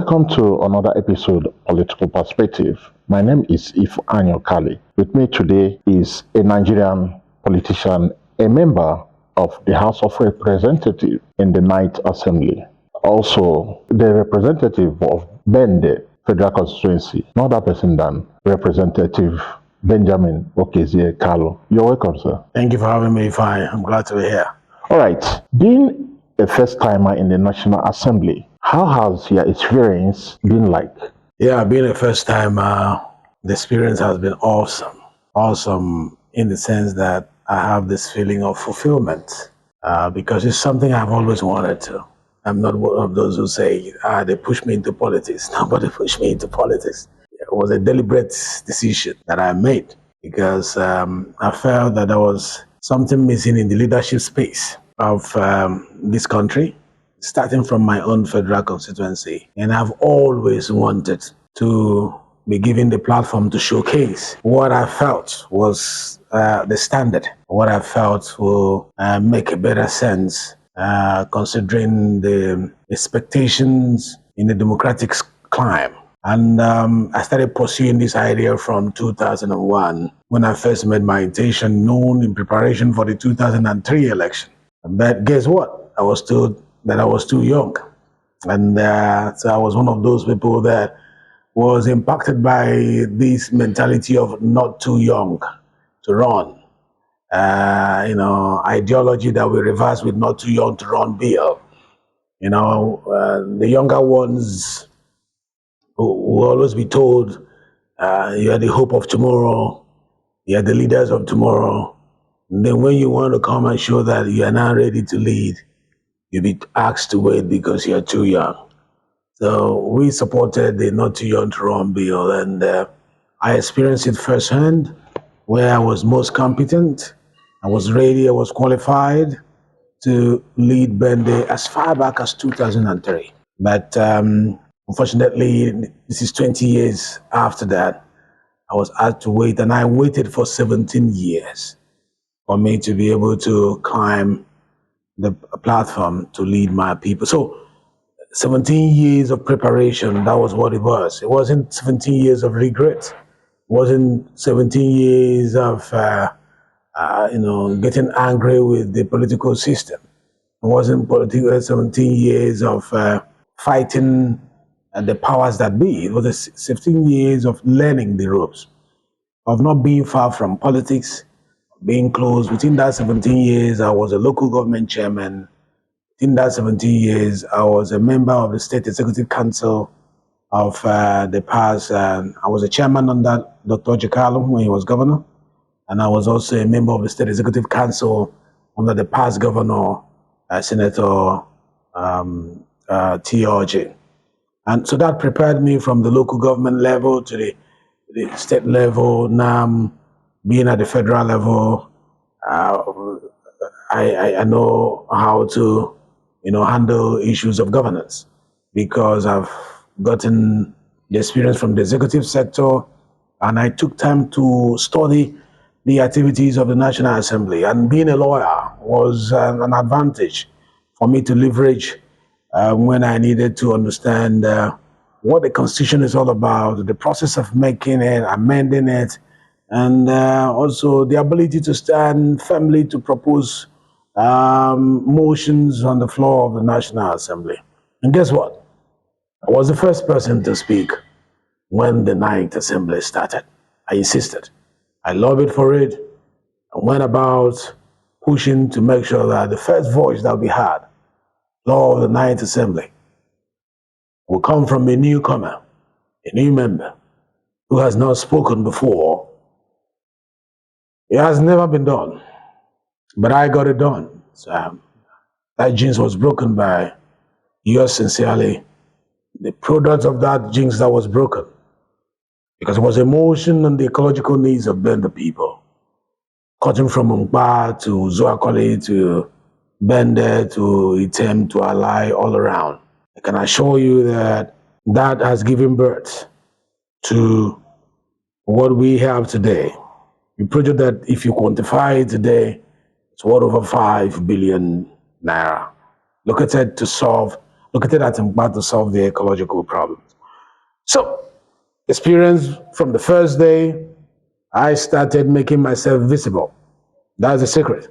Welcome to another episode of Political Perspective. My name is Okezie Kalu. With me today is a Nigerian politician, a member of the House of Representatives in the Ninth Assembly, also the representative of Bende Federal Constituency, no other person than Representative Benjamin Okezie Kalu. You're welcome, sir. Thank you for having me, Fine. I'm glad to be here. All right. Being a first-timer in the National Assembly, how has your experience been like? Yeah, being a first-timer, the experience has been awesome. Awesome in the sense that I have this feeling of fulfillment because it's something I've always wanted to. I'm not one of those who say, they pushed me into politics. Nobody pushed me into politics. It was a deliberate decision that I made because I felt that there was something missing in the leadership space of this country, starting from my own federal constituency. And I've always wanted to be given the platform to showcase what I felt was the standard, what I felt will make a better sense considering the expectations in the democratic climb. And I started pursuing this idea from 2001 when I first made my intention known in preparation for the 2003 election. But guess what? I was told that I was too young. And so I was one of those people that was impacted by this mentality of not too young to run. Ideology that we reverse with not too young to run bill. The younger ones will always be told, you are the hope of tomorrow, you are the leaders of tomorrow. And then when you want to come and show that you are now ready to lead, you'll be asked to wait because you're too young. So we supported the not too young to run bill, and I experienced it firsthand, where I was most competent, I was ready, I was qualified to lead Bende as far back as 2003. But unfortunately, this is 20 years after that, I was asked to wait, and I waited for 17 years for me to be able to climb the platform to lead my people. So 17 years of preparation, that was what it was. It wasn't 17 years of regret. It wasn't 17 years of getting angry with the political system. It wasn't 17 years of fighting the powers that be. It was 17 years of learning the ropes, of not being far from politics, being close. Within that 17 years, I was a local government chairman. Within that 17 years, I was a member of the State Executive Council of the past. I was a chairman under Dr. Okezie Kalu when he was governor. And I was also a member of the State Executive Council under the past governor, Senator T.O.J. And so that prepared me from the local government level to the state level. Now, being at the federal level, I know how to, handle issues of governance because I've gotten the experience from the executive sector, and I took time to study the activities of the National Assembly. And being a lawyer was an advantage for me to leverage when I needed to understand what the Constitution is all about, the process of making it, amending it, and also the ability to stand firmly to propose motions on the floor of the National Assembly. And guess what? I was the first person to speak when the Ninth Assembly started. I insisted. I lobbied for it. I went about pushing to make sure that the first voice that we had, law of the Ninth Assembly, will come from a newcomer, a new member who has not spoken before. It has never been done, but I got it done. So that jinx was broken by yours sincerely, the product of that jinx that was broken, because it was emotion and the ecological needs of the people, cutting from Mungba to Zoakole to Bende to Item to Alai, all around. I can assure you that that has given birth to what we have today. A project that, if you quantify it today, it's worth over 5 billion naira, located to solve located at Mba to solve the ecological problems. So, experience from the first day, I started making myself visible. That's the secret.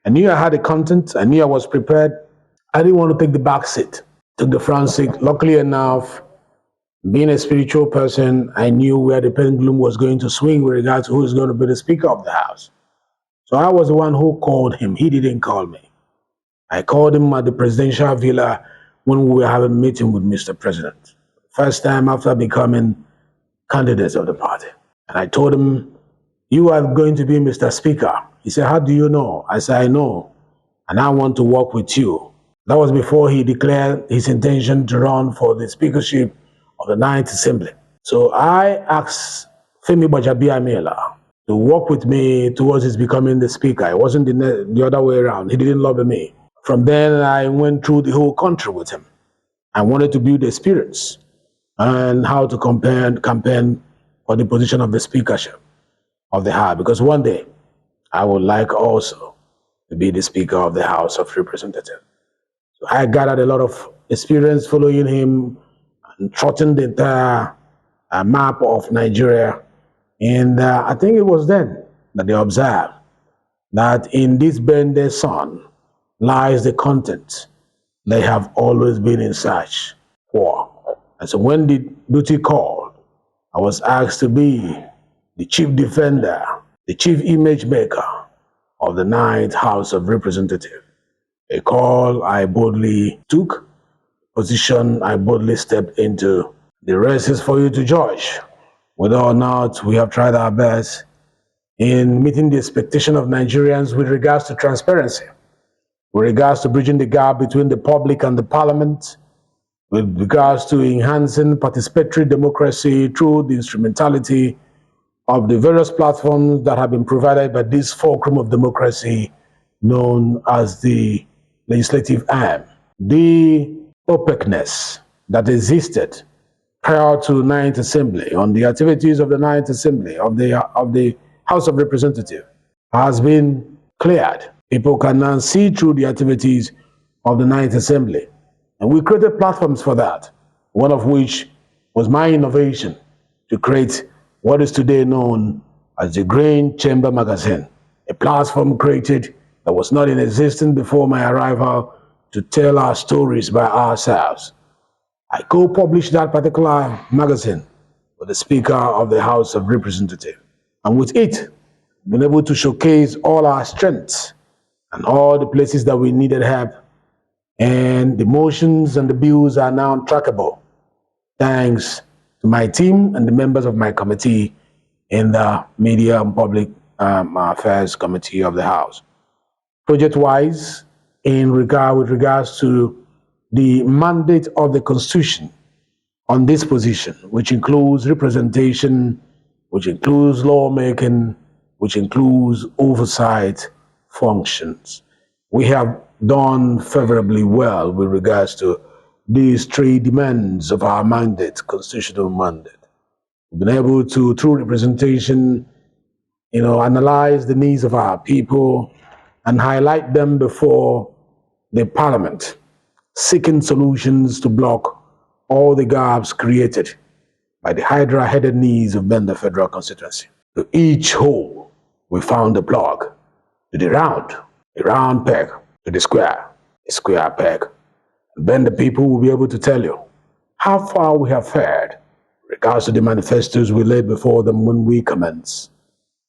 I knew I had the content. I knew I was prepared. I didn't want to take the back seat. Took the front seat. Luckily enough, being a spiritual person, I knew where the pendulum was going to swing with regard to who is going to be the Speaker of the House. So I was the one who called him. He didn't call me. I called him at the presidential villa when we were having a meeting with Mr. President. First time after becoming candidates of the party. And I told him, you are going to be Mr. Speaker. He said, how do you know? I said, I know. And I want to work with you. That was before he declared his intention to run for the speakership of the Ninth Assembly. So I asked Femi Gbajabiamila to work with me towards his becoming the speaker. It wasn't the other way around. He didn't lobby me. From then, I went through the whole country with him. I wanted to build experience and how to campaign for the position of the speakership of the House. Because one day, I would like also to be the Speaker of the House of Representatives. So I gathered a lot of experience following him and trotting the entire map of Nigeria. And I think it was then that they observed that in this burning sun lies the content they have always been in search for. And so when the duty called, I was asked to be the chief defender, the chief image maker of the Ninth House of Representatives. A call I boldly took, position I boldly stepped into. The rest is for you to judge whether or not we have tried our best in meeting the expectation of Nigerians with regards to transparency, with regards to bridging the gap between the public and the parliament, with regards to enhancing participatory democracy through the instrumentality of the various platforms that have been provided by this fulcrum of democracy known as the legislative arm. The opaqueness that existed prior to Ninth Assembly on the activities of the Ninth Assembly of the House of Representatives has been cleared. People can now see through the activities of the Ninth Assembly. And we created platforms for that, one of which was my innovation to create what is today known as the Grain Chamber Magazine, a platform created that was not in existence before my arrival to tell our stories by ourselves. I co-published that particular magazine with the Speaker of the House of Representatives. And with it, we've been able to showcase all our strengths and all the places that we needed help. And the motions and the bills are now trackable, thanks to my team and the members of my committee in the Media and Public Affairs Committee of the House. Project-wise, with regards to the mandate of the Constitution on this position, which includes representation, which includes lawmaking, which includes oversight functions. We have done favorably well with regards to these three demands of our mandate, constitutional mandate. We've been able to, through representation, analyze the needs of our people and highlight them before the parliament, seeking solutions to block all the gaps created by the hydra-headed needs of Bender Federal Constituency. To each hole, we found a plug. To the round, a round peg. To the square, a square peg. And then the people will be able to tell you how far we have fared in regards to the manifestos we laid before them when we commenced.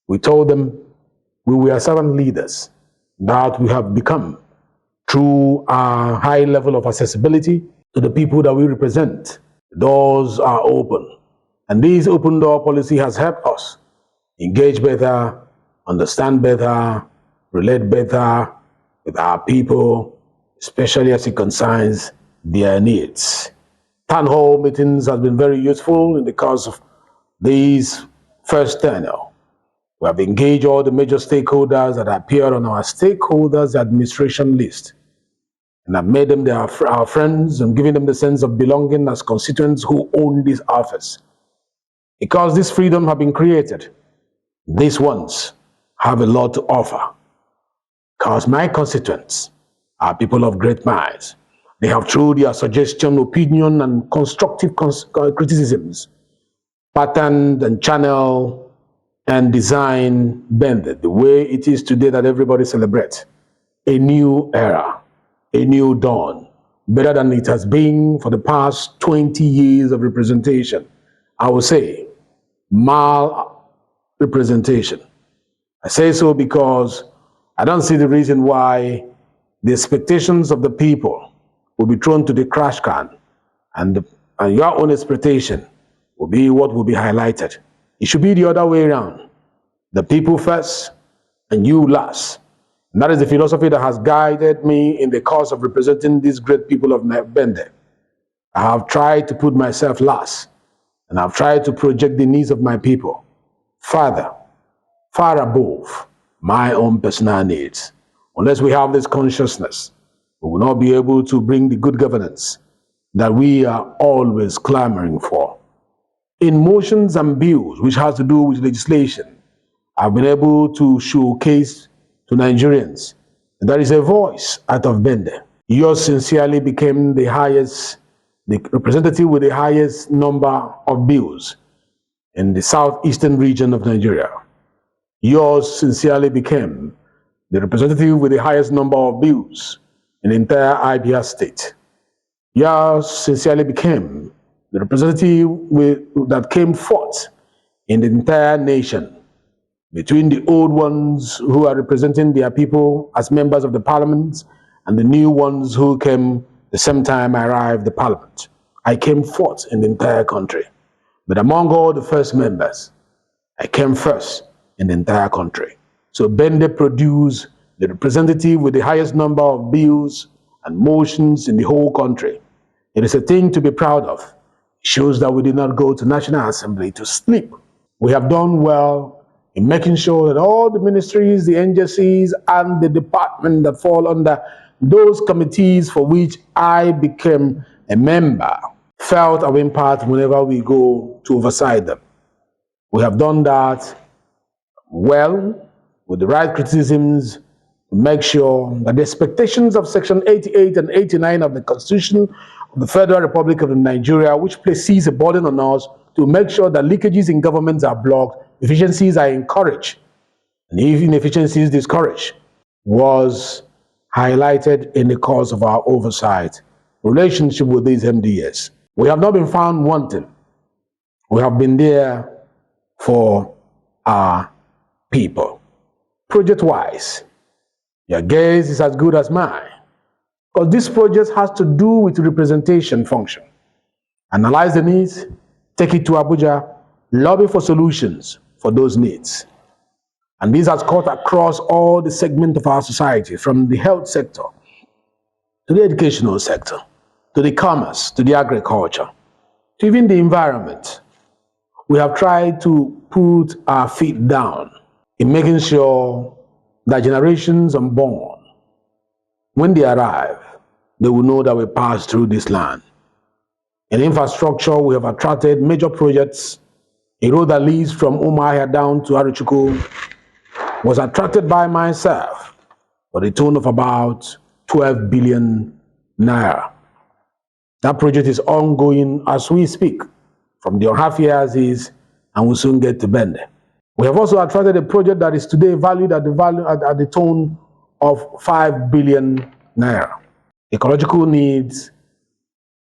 We told them we were servant leaders that we have become through our high level of accessibility to the people that we represent. Doors are open. And this open door policy has helped us engage better, understand better, relate better with our people, especially as it concerns their needs. Town hall meetings have been very useful in the course of these first tenure. We have engaged all the major stakeholders that appear on our stakeholders administration list and have made them our friends and giving them the sense of belonging as constituents who own this office. Because this freedom has been created, these ones have a lot to offer. Because my constituents are people of great minds. They have, through their suggestion, opinion, and constructive criticisms, patterned and channel and design bended the way it is today that everybody celebrates a new era, a new dawn, better than it has been for the past 20 years of representation. I would say mal-representation. I say so because I don't see the reason why the expectations of the people will be thrown to the trash can, and your own expectation will be what will be highlighted. It should be the other way around. The people first and you last. And that is the philosophy that has guided me in the cause of representing these great people of Bende. I have tried to put myself last, and I've tried to project the needs of my people far above my own personal needs. Unless we have this consciousness, we will not be able to bring the good governance that we are always clamoring for. In motions and bills, which has to do with legislation, I've been able to showcase to Nigerians that there is a voice out of Bende. Yours sincerely became the representative with the highest number of bills in the southeastern region of Nigeria. Yours sincerely became the representative with the highest number of bills in the entire Abia state. Yours sincerely became the representative that came forth in the entire nation, between the old ones who are representing their people as members of the parliament and the new ones who came the same time I arrived the parliament. I came forth in the entire country. But among all the first members, I came first in the entire country. So Bende produced the representative with the highest number of bills and motions in the whole country. It is a thing to be proud of. It shows that we did not go to National Assembly to sleep. We have done well in making sure that all the ministries, the agencies, and the department that fall under those committees for which I became a member felt our impact whenever we go to oversight them. We have done that well, with the right criticisms, to make sure that the expectations of Section 88 and 89 of the Constitution of the Federal Republic of Nigeria, which places a burden on us to make sure that leakages in governments are blocked, efficiencies are encouraged, and even inefficiencies discouraged, was highlighted in the course of our oversight relationship with these MDS. We have not been found wanting. We have been there for our people. Project-wise, your gaze is as good as mine, because this project has to do with representation function. Analyze the needs, take it to Abuja, lobby for solutions for those needs. And this has cut across all the segments of our society, from the health sector, to the educational sector, to the commerce, to the agriculture, to even the environment. We have tried to put our feet down in making sure that generations unborn, when they arrive, they will know that we passed through this land. In infrastructure, we have attracted major projects. A road that leads from Umuahia down to Aruchuku was attracted by myself for a tone of about 12 billion naira. That project is ongoing as we speak, from the half years is, and will soon get to Bende. We have also attracted a project that is today valued at the tone of 5 billion naira. Ecological needs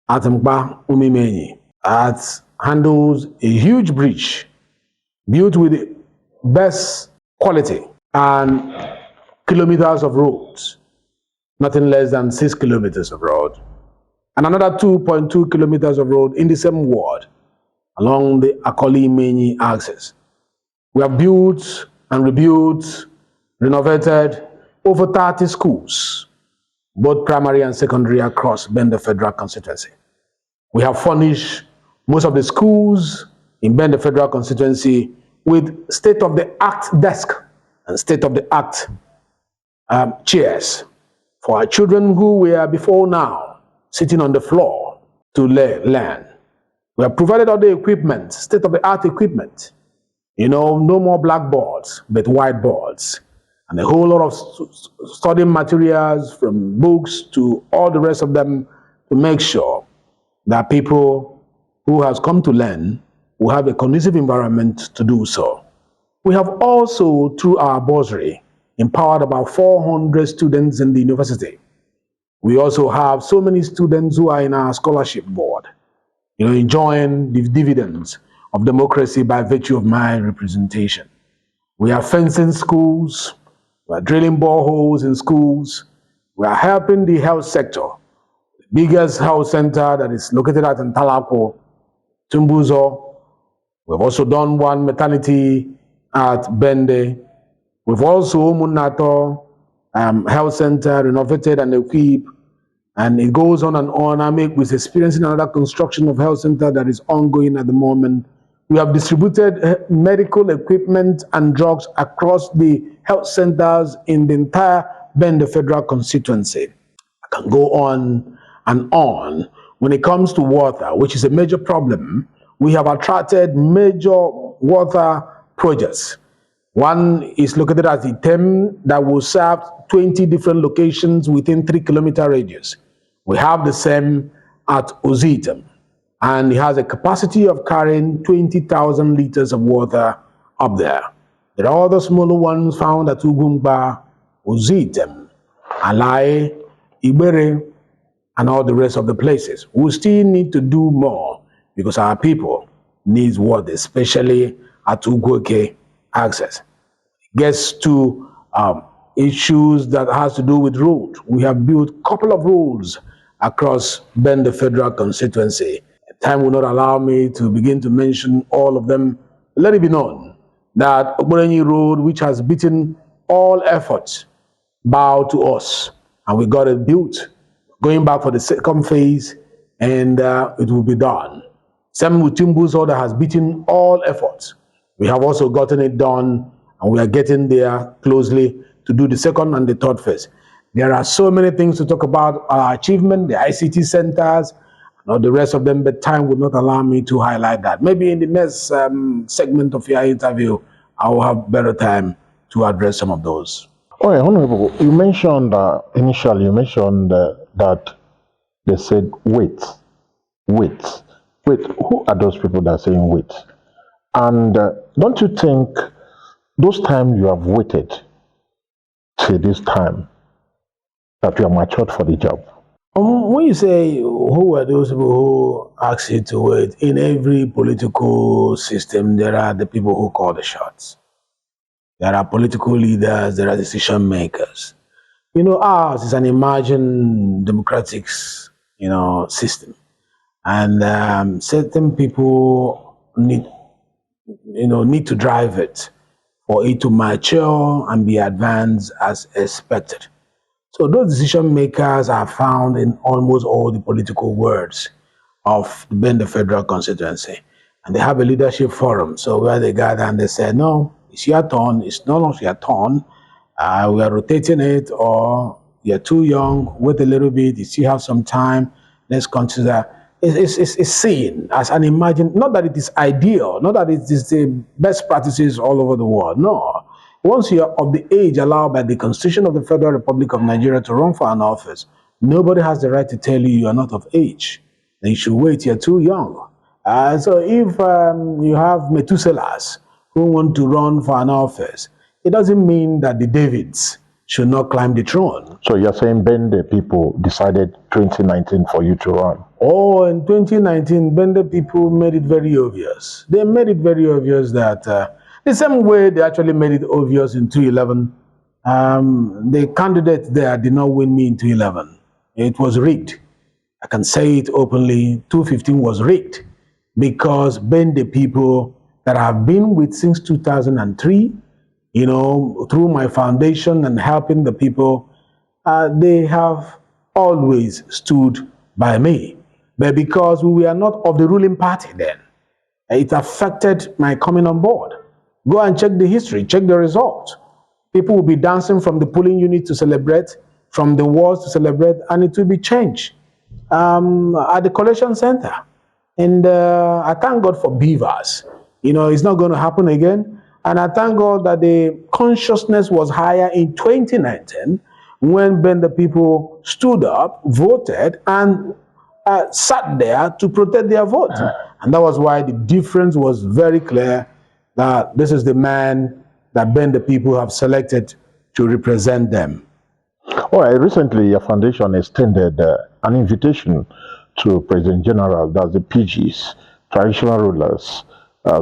at Mba Umimenyi, handles a huge bridge built with the best quality and kilometers of roads, nothing less than 6 kilometers of road, and another 2.2 kilometers of road in the same ward along the Akoli-Menyi axis. We have built and rebuilt, renovated over 30 schools, both primary and secondary, across Bende Federal Constituency. We have furnished most of the schools in Bende Federal Constituency with state-of-the-art desk and state-of-the-art chairs for our children who were before now sitting on the floor to learn. We have provided all the equipment, state-of-the-art equipment. No more blackboards, but whiteboards, and a whole lot of studying materials, from books to all the rest of them, to make sure that people who has come to learn will have a conducive environment to do so. We have also, through our bursary, empowered about 400 students in the university. We also have so many students who are in our scholarship board, enjoying the dividends of democracy by virtue of my representation. We are fencing schools, we are drilling boreholes in schools, we are helping the health sector. The biggest health center that is located at Ntalako, Tumbuzo. We've also done one maternity at Bende. We've also Munato Health Center renovated and equipped, and it goes on and on. I'm experiencing another construction of health center that is ongoing at the moment. We have distributed medical equipment and drugs across the health centers in the entire Bende federal constituency. I can go on and on. When it comes to water, which is a major problem, we have attracted major water projects. One is located at Item that will serve 20 different locations within 3-kilometer radius. We have the same at Ozitem, and it has a capacity of carrying 20,000 liters of water up there. There are other smaller ones found at Ugumba, Ozitem, Alai, Ibere, and all the rest of the places. We still need to do more because our people need water, especially at Ugwoke access. Gets to issues that has to do with road. We have built a couple of roads across Bende federal constituency. Time will not allow me to begin to mention all of them. Let it be known that Oborenyi Road, which has beaten all efforts, bowed to us, and we got it built. Going back for the second phase, and it will be done. Same with Timbuzo that has beaten all efforts. We have also gotten it done, and we are getting there closely to do the second and the third phase. There are so many things to talk about our achievement, the ICT centers, and all the rest of them, but time would not allow me to highlight that. Maybe in the next segment of your interview, I will have better time to address some of those. Oh, yeah, Honorable, you mentioned initially, that they said, wait. Who are those people that are saying wait? And don't you think those times you have waited till this time that you are matured for the job? When you say who are those people who ask you to wait, in every political system, there are the people who call the shots. There are political leaders, there are decision makers. Ours is an imagined democratic, system. And certain people need to drive it for it to mature and be advanced as expected. So those decision makers are found in almost all the political wards of the Bende federal constituency. And they have a leadership forum. So where they gather and they say, no, it's your turn, it's no longer your turn. We are rotating it, or you're too young, wait a little bit, you still have some time, let's consider. It's seen as an imagined, not that it is ideal, not that it is the best practices all over the world, no. Once you're of the age allowed by the Constitution of the Federal Republic of Nigeria to run for an office, nobody has the right to tell you are not of age. Then you should wait, you're too young. So if you have Methuselahs who want to run for an office, it doesn't mean that the Davids should not climb the throne. So you're saying Bende people decided 2019 for you to run? Oh, in 2019, Bende people made it very obvious. They made it very obvious that the same way they actually made it obvious in 2011, the candidate there did not win me in 2011. It was rigged. I can say it openly, 2015 was rigged because Bende people that have been with since 2003, through my foundation and helping the people, they have always stood by me. But because we were not of the ruling party then, it affected my coming on board. Go and check the history, check the result. People will be dancing from the polling unit to celebrate, from the walls to celebrate, and it will be changed at the collection center. And I thank God for beavers. It's not going to happen again. And I thank God that the consciousness was higher in 2019 when the people stood up, voted, and sat there to protect their vote. And that was why the difference was very clear that this is the man that Ben the people have selected to represent them. All right, recently your foundation extended an invitation to President General, that's the PGs, traditional rulers,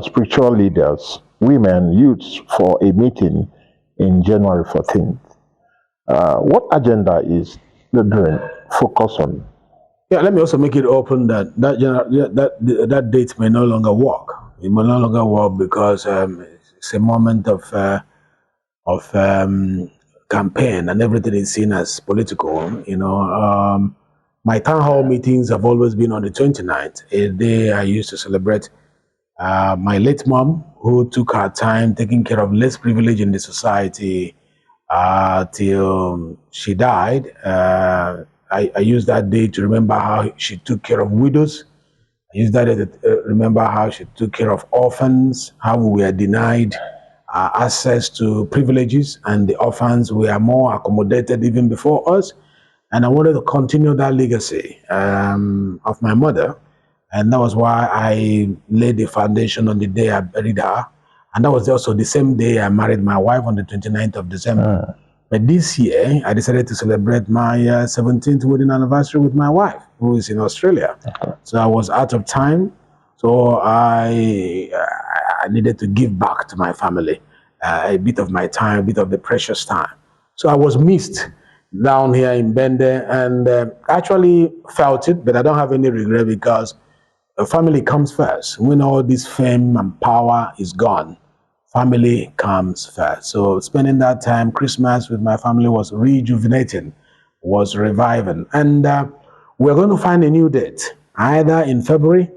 spiritual leaders, women, youths for a meeting in January 14th. What agenda is the dream focus on? Yeah, let me also make it open that that date may no longer work. It may no longer work because it's a moment of campaign and everything is seen as political. My town hall meetings have always been on the 29th, a day I used to celebrate my late mom, who took her time taking care of less privilege in the society till she died. I used that day to remember how she took care of widows. I used that day to remember how she took care of orphans, how we were denied access to privileges, and the orphans were more accommodated even before us. And I wanted to continue that legacy of my mother. And that was why I laid the foundation on the day I buried her. And that was also the same day I married my wife on the 29th of December. But this year, I decided to celebrate my 17th wedding anniversary with my wife, who is in Australia. So I was out of time. So I needed to give back to my family a bit of my time, a bit of the precious time. So I was missed down here in Bende, and actually felt it, but I don't have any regret because family comes first. When all this fame and power is gone, family comes first. So spending that time, Christmas with my family, was rejuvenating, was reviving. And we're going to find a new date, either in February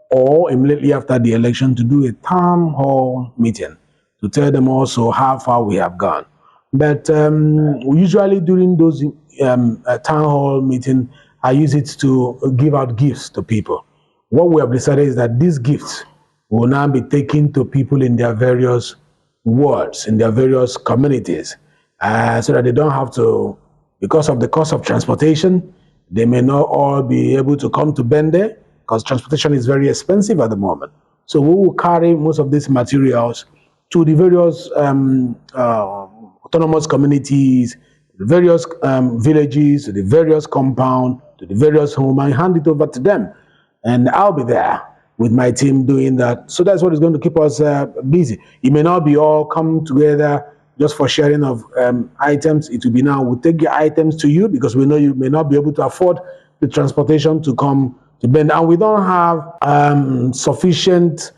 or immediately after the election, to do a town hall meeting to tell them also how far we have gone. But usually during those town hall meetings, I use it to give out gifts to people. What we have decided is that these gifts will now be taken to people in their various wards, in their various communities, so that they don't have to, because of the cost of transportation, they may not all be able to come to Bende, because transportation is very expensive at the moment. So we will carry most of these materials to the various autonomous communities, the various villages, the various compound, to the various homes, and hand it over to them. And I'll be there with my team doing that. So that's what is going to keep us busy. It may not be all come together just for sharing of items. It will be now, we'll take your items to you because we know you may not be able to afford the transportation to come to Bend. And we don't have sufficient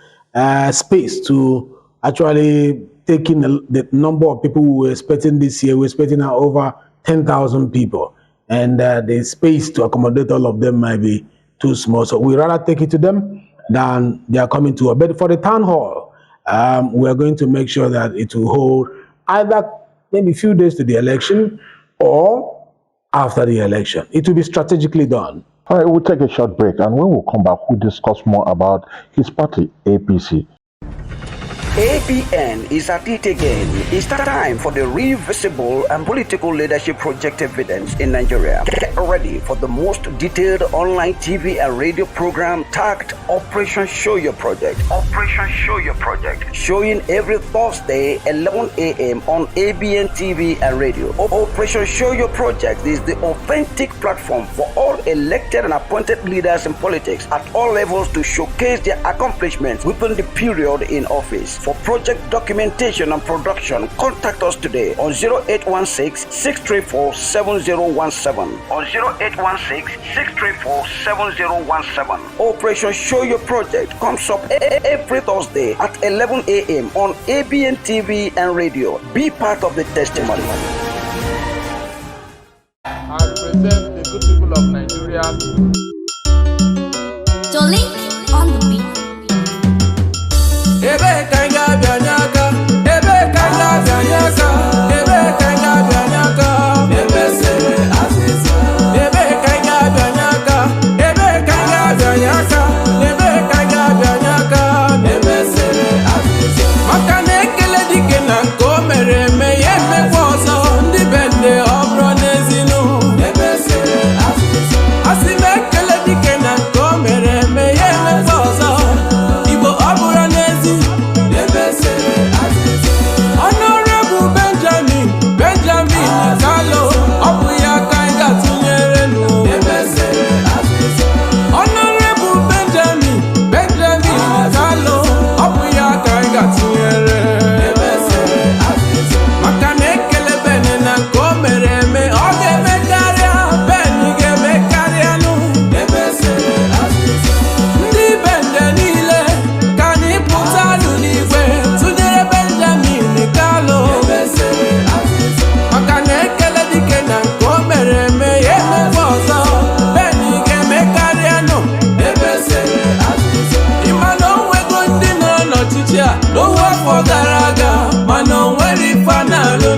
space to actually take in the number of people we were expecting this year. We're expecting over 10,000 people. And the space to accommodate all of them might be too small. So we rather take it to them than they are coming to us. But for the town hall, we're going to make sure that it will hold either maybe a few days to the election or after the election. It will be strategically done. All right, we'll take a short break, and when we come back, we'll discuss more about his party, APC. ABN is at it again. It's time for the Revisible and Political Leadership Project evidence in Nigeria. Get ready for the most detailed online TV and radio program tagged Operation Show Your Project. Operation Show Your Project. Showing every Thursday 11 a.m. on ABN TV and radio. Operation Show Your Project is the authentic platform for all elected and appointed leaders in politics at all levels to showcase their accomplishments within the period in office. For project documentation and production, contact us today on 0816-634-7017. On 0816-634-7017. Operation Show Your Project comes up every Thursday at 11 a.m. on ABN TV and radio. Be part of the testimony. I represent the good people of Nigeria. Jolly on the beat. Ebe kanga bianyaka, ebe kanga bianyaka, ebe kanga bianyaka, ebe sere asisa. Ebe kanga bianyaka, ebe kanga bianyaka, ebe kanga bianyaka, ebe sere asisa. Makane kele dike na komere me yeme kwoso ndi bende obro nezinu. Ebe sere asisa. Asimeke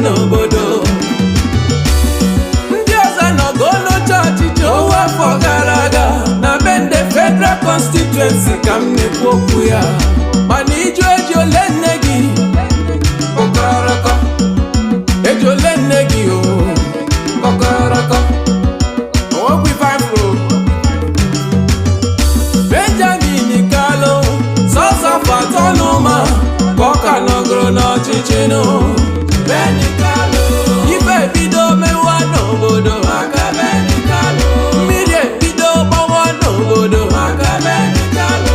n'obodo. Ndị ọzọ nọgo n'oche ọchịchị owe afọ gara aga na bende Federal Constituency ka m na-ekwu okwu ya. Mana iju eji ole nne gị kọkọrọkọ, eji ole nne gị o kọkọrọkọ. Owokwu ife afro Benjamin Kalu sọsọ fatọnụma ka ọ ka nọgoro n'ọchịchị nụ. Beni Kalu ife ebido mewa n'obodo maka Beni Kalu. Mmiri ebido gbawa n'obodo maka Beni Kalu.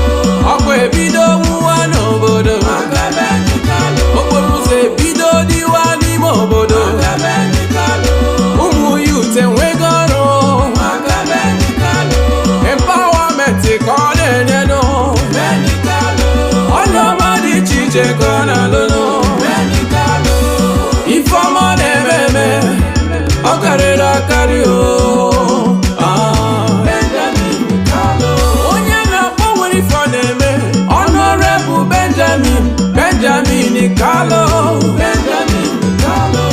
Ọkụ ebido nwụwa n'obodo maka Beni Kalu. Okporo ụzọ ebido dịwa n'ime obodo maka Beni Kalu. Ụmụ yut enwego ọrụ maka Beni Kalu. Empowerment ka ọ na-enye nụ Beni Kalu. Ọnụọma dị iche iche ka ọ na-alụ Beni Kalu. Ifeọma na-eme ọ karịrị akarị o. Benjamin Kalu onye na-akpọ nwere ife ọ na-eme. Honorable Benjamin Kalu. Benjamin Kalu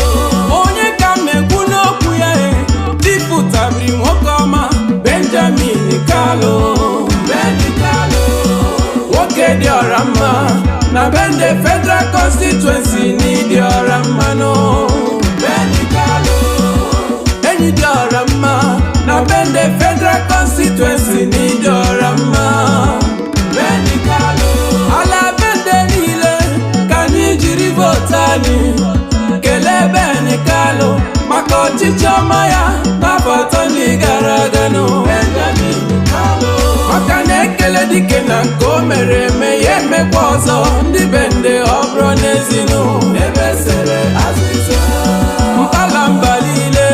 onye ka m na-ekwu n'okwu ya dịpụtabiri nwoke ọma Benjamin Kalu. Beni Kalu nwoke dị ọra mma na bende Federal Constituency n'ịdị ọra mma nụ. Beni Kalu enyi dị ọra mma na bende Federal Constituency n'ịdị ọra mma. Beni Kalu ala bende niile ka anyị jiri votu anyị kelee Beni Kalu maka ọchịchị ọma ya n'afọ atọ ndị gara aga nụ. Benjamin Kalu maka na ekele dike na nke o mere eme ya emekwa ọzọ ndị bende ọ bụrụ n'ezinụ. Ebe sere azịza mpala mba niile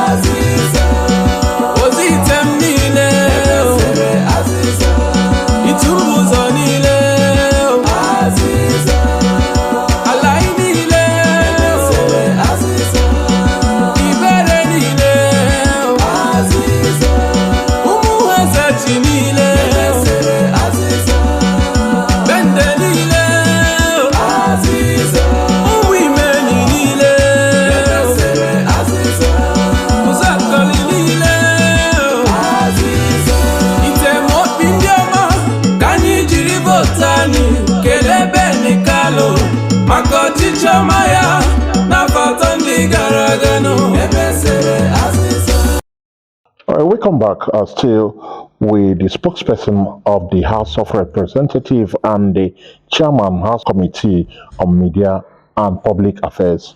azịza ozi item niile sere azịza itumbu ụzọ niile azịza ala niile sere azịza ibere niile azịza ụmụ eze chi niile sere azịza bende niile azịza ụmụ imeni niile sere azịza ụzọ akọli niile azịza itemobi ndị ọma ka anyị jiri votu anyị kelee Beni Kalu maka ọchịchị ọma ya n'afọ atọ ndị gara aga nụ. Ebe sere azịza. All right, welcome back. Still with the spokesperson of the House of Representatives and the Chairman House Committee on Media and Public Affairs,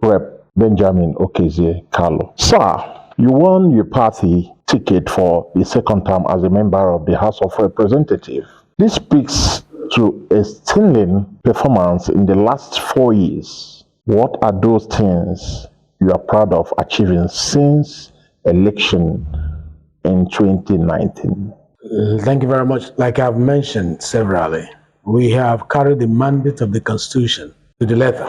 Rep. Benjamin Okezie Kalu. Sir, you won your party ticket for the second term as a member of the House of Representatives. This speaks to a sterling performance in the last 4 years. What are those things you are proud of achieving since election in 2019? Thank you very much. Like I've mentioned severally, we have carried the mandate of the Constitution to the letter.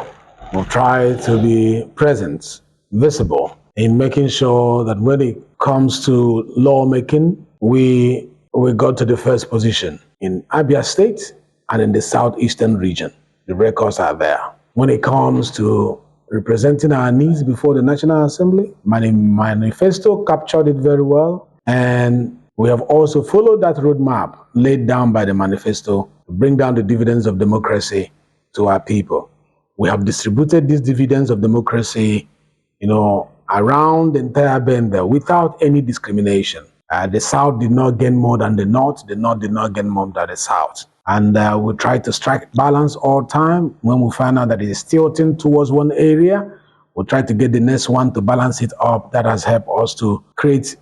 We'll try to be present, visible, in making sure that when it comes to lawmaking, we got to the first position in Abia State and in the southeastern region. The records are there. When it comes to representing our needs before the National Assembly, my manifesto captured it very well, and we have also followed that roadmap laid down by the manifesto to bring down the dividends of democracy to our people. We have distributed these dividends of democracy, around the entire bender without any discrimination. The South did not gain more than the North did not gain more than the South. And we try to strike balance all time. When we find out that it is tilting towards one area, we'll try to get the next one to balance it up. That has helped us to create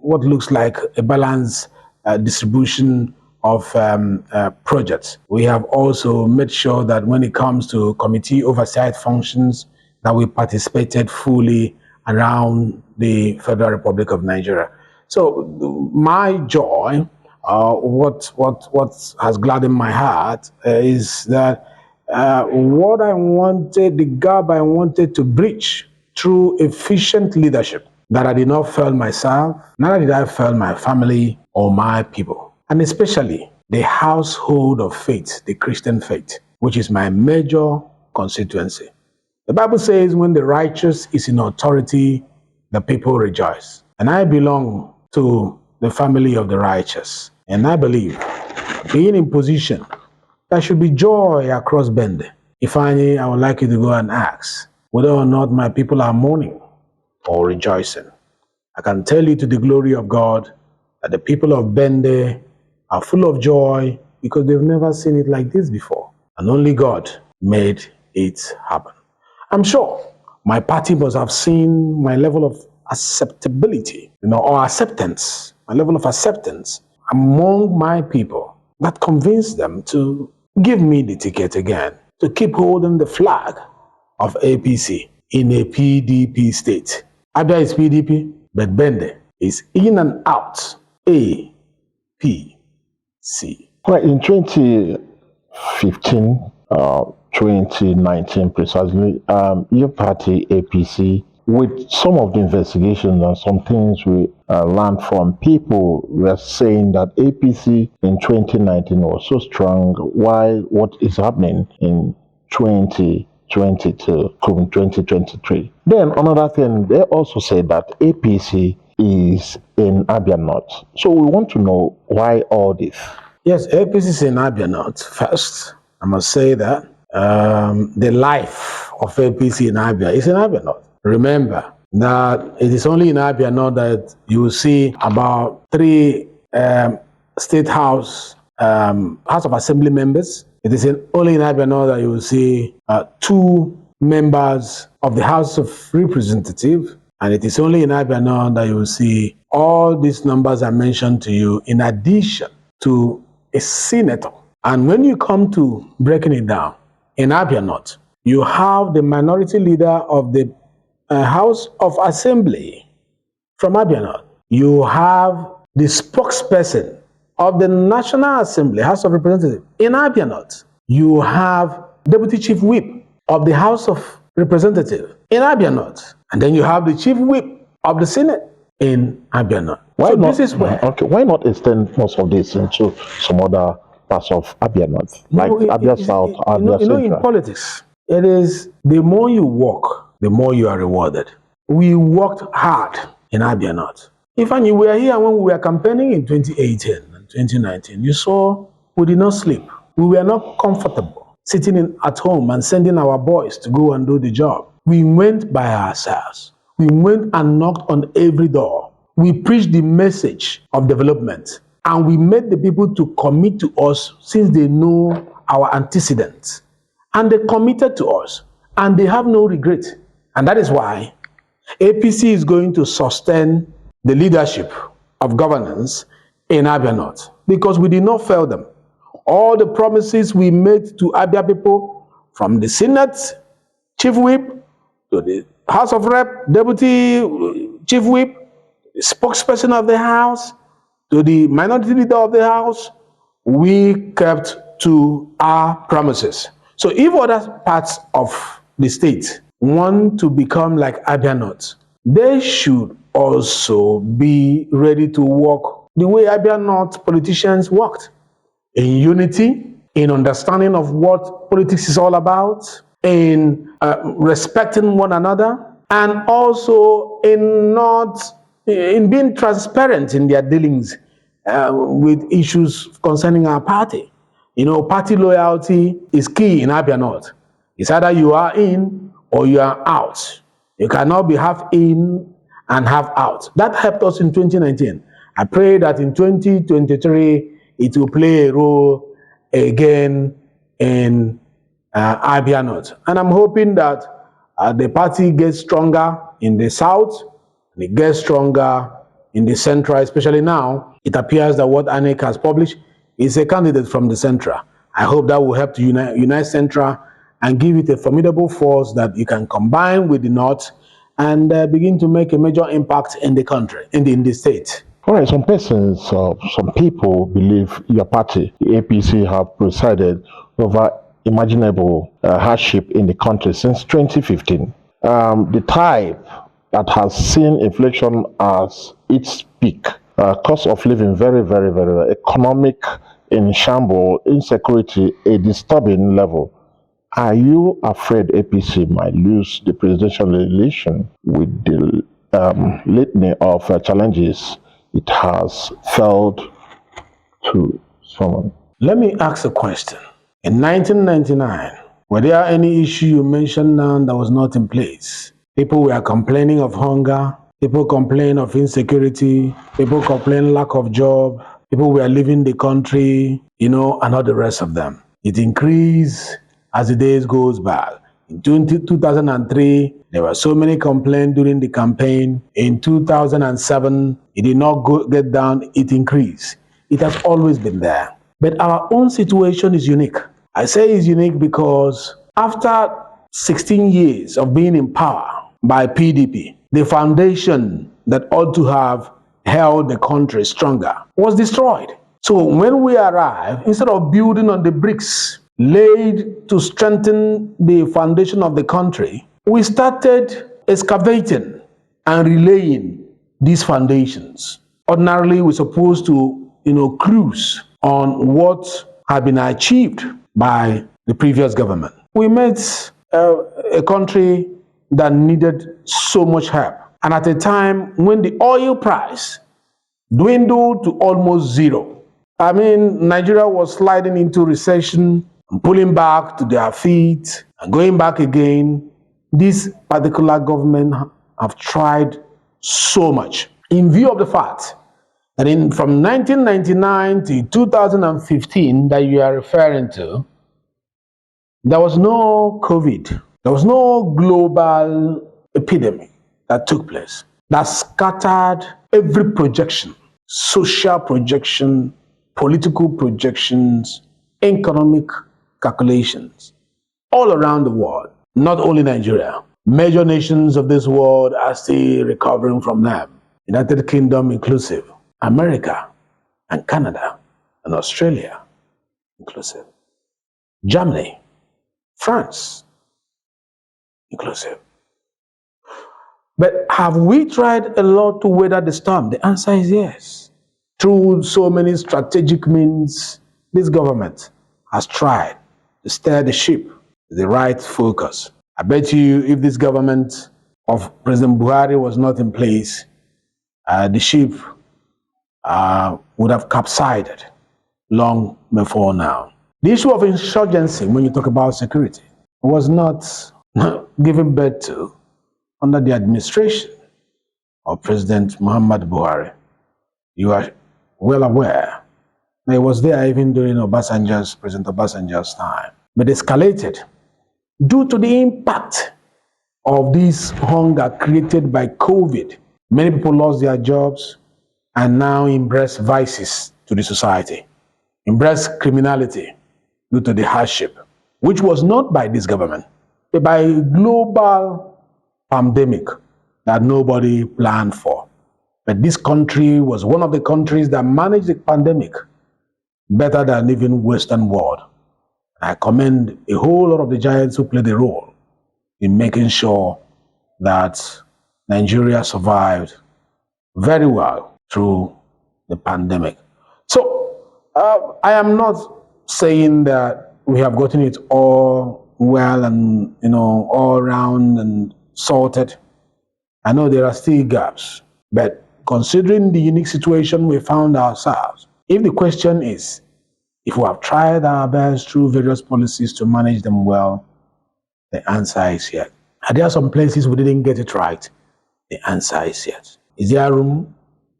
what looks like a balanced distribution of projects. We have also made sure that when it comes to committee oversight functions, that we participated fully around the Federal Republic of Nigeria. So my joy, what has gladdened my heart is that what I wanted, the gap I wanted to bridge through efficient leadership, that I did not fail myself, neither did I fail my family or my people, and especially the household of faith, the Christian faith, which is my major constituency. The Bible says when the righteous is in authority, the people rejoice. And I belong to the family of the righteous. And I believe being in position, there should be joy across Bende. If I would like you to go and ask whether or not my people are mourning or rejoicing. I can tell you to the glory of God that the people of Bende are full of joy because they've never seen it like this before. And only God made it happen. I'm sure my party must have seen my level of acceptability, or acceptance, my level of acceptance among my people that convinced them to give me the ticket again, to keep holding the flag of APC in a PDP state. Abia is PDP, but Bende is in and out APC. Well, in 2015, 2019 precisely, your party, APC, with some of the investigations and some things we learned from people, were saying that APC in 2019 was so strong, while what is happening in 2022 to 2023. Then another thing, they also said that APC is in Abia North. So we want to know why all this. Yes, APC is in Abia North. First, I must say that the life of APC in Abia is in Abia North. Remember that it is only in Abia North that you will see about 3 state house of assembly members. It is only in Abia North that you will see 2 members of the House of Representatives, and it is only in Abia North that you will see all these numbers I mentioned to you in addition to a senator. And when you come to breaking it down, in Abia North, you have the minority leader of the House of Assembly from Abia North. You have the spokesperson of the National Assembly, House of Representatives, in Abia North. You have Deputy Chief Whip of the House of Representatives in Abia North. And then you have the Chief Whip of the Senate in Abia North. Why so not, this is where... Okay, why not extend most of this into some other parts of Abia North, like Abia South, Abia Central? In politics, it is the more you work, the more you are rewarded. We worked hard in Abia North. In fact, you were here when we were campaigning in 2018 and 2019. You saw we did not sleep. We were not comfortable sitting at home and sending our boys to go and do the job. We went by ourselves. We went and knocked on every door. We preached the message of development, and we made the people to commit to us since they know our antecedents. And they committed to us, and they have no regret. And that is why APC is going to sustain the leadership of governance in Abia North, because we did not fail them. All the promises we made to Abia people, from the Senate Chief Whip to the House of Rep, Deputy Chief Whip, the spokesperson of the House, to the minority leader of the House, we kept to our promises. So if other parts of the state want to become like Abia North, they should also be ready to work the way Abia North politicians worked, in unity, in understanding of what politics is all about, in respecting one another, and also in being transparent in their dealings with issues concerning our party. Party loyalty is key in Abia North. It's either you are in or you are out. You cannot be half in and half out. That helped us in 2019. I pray that in 2023, it will play a role again in Abia North. And I'm hoping that the party gets stronger in the south, and it gets stronger in the central, especially now. It appears that what INEC has published is a candidate from the central. I hope that will help to unite central and give it a formidable force that you can combine with the north and begin to make a major impact in the country, in the state. All right, some persons, some people believe your party, the APC, have presided over imaginable hardship in the country since 2015. The type that has seen inflation as its peak, cost of living very, very, very low, economic in shambles, insecurity a disturbing level, Are you afraid APC might lose the presidential election with the litany of challenges it has failed to summon? Let me ask a question. In 1999, were there any issue you mentioned now that was not in place? People were complaining of hunger, people complain of insecurity, people complain lack of job, people were leaving the country, and all the rest of them. It increased as the days goes by. In 2003, there were so many complaints during the campaign. In 2007, it did not get down, it increased. It has always been there. But our own situation is unique. I say it's unique because after 16 years of being in power by PDP, the foundation that ought to have held the country stronger was destroyed. So when we arrived, instead of building on the bricks laid to strengthen the foundation of the country, we started excavating and relaying these foundations. Ordinarily, we're supposed to, cruise on what had been achieved by the previous government. We met a country that needed so much help. And at a time when the oil price dwindled to almost zero, Nigeria was sliding into recession and pulling back to their feet and going back again. This particular government have tried so much. In view of the fact that from 1999 to 2015 that you are referring to, there was no COVID. There was no global epidemic that took place that scattered every projection, social projection, political projections, economic calculations all around the world, not only Nigeria. Major nations of this world are still recovering from them. United Kingdom inclusive, America and Canada and Australia inclusive, Germany, France inclusive. But have we tried a lot to weather the storm? The answer is yes. Through so many strategic means, this government has tried to steer the ship with the right focus. I bet you if this government of President Buhari was not in place, the ship would have capsized long before now. The issue of insurgency, when you talk about security, was not given birth to under the administration of President Muhammad Buhari. You are well aware that it was there even during President Obasanjo's time, but escalated due to the impact of this hunger created by COVID. Many people lost their jobs and now embrace vices to the society, embrace criminality due to the hardship, which was not by this government, but by a global pandemic that nobody planned for. But this country was one of the countries that managed the pandemic better than even Western world. I commend a whole lot of the giants who played a role in making sure that Nigeria survived very well through the pandemic. So I am not saying that we have gotten it all well and all round and sorted. I know there are still gaps, but considering the unique situation we found ourselves, if the question is if we have tried our best through various policies to manage them well, the answer is yes. Are there some places we didn't get it right? The answer is yes. Is there room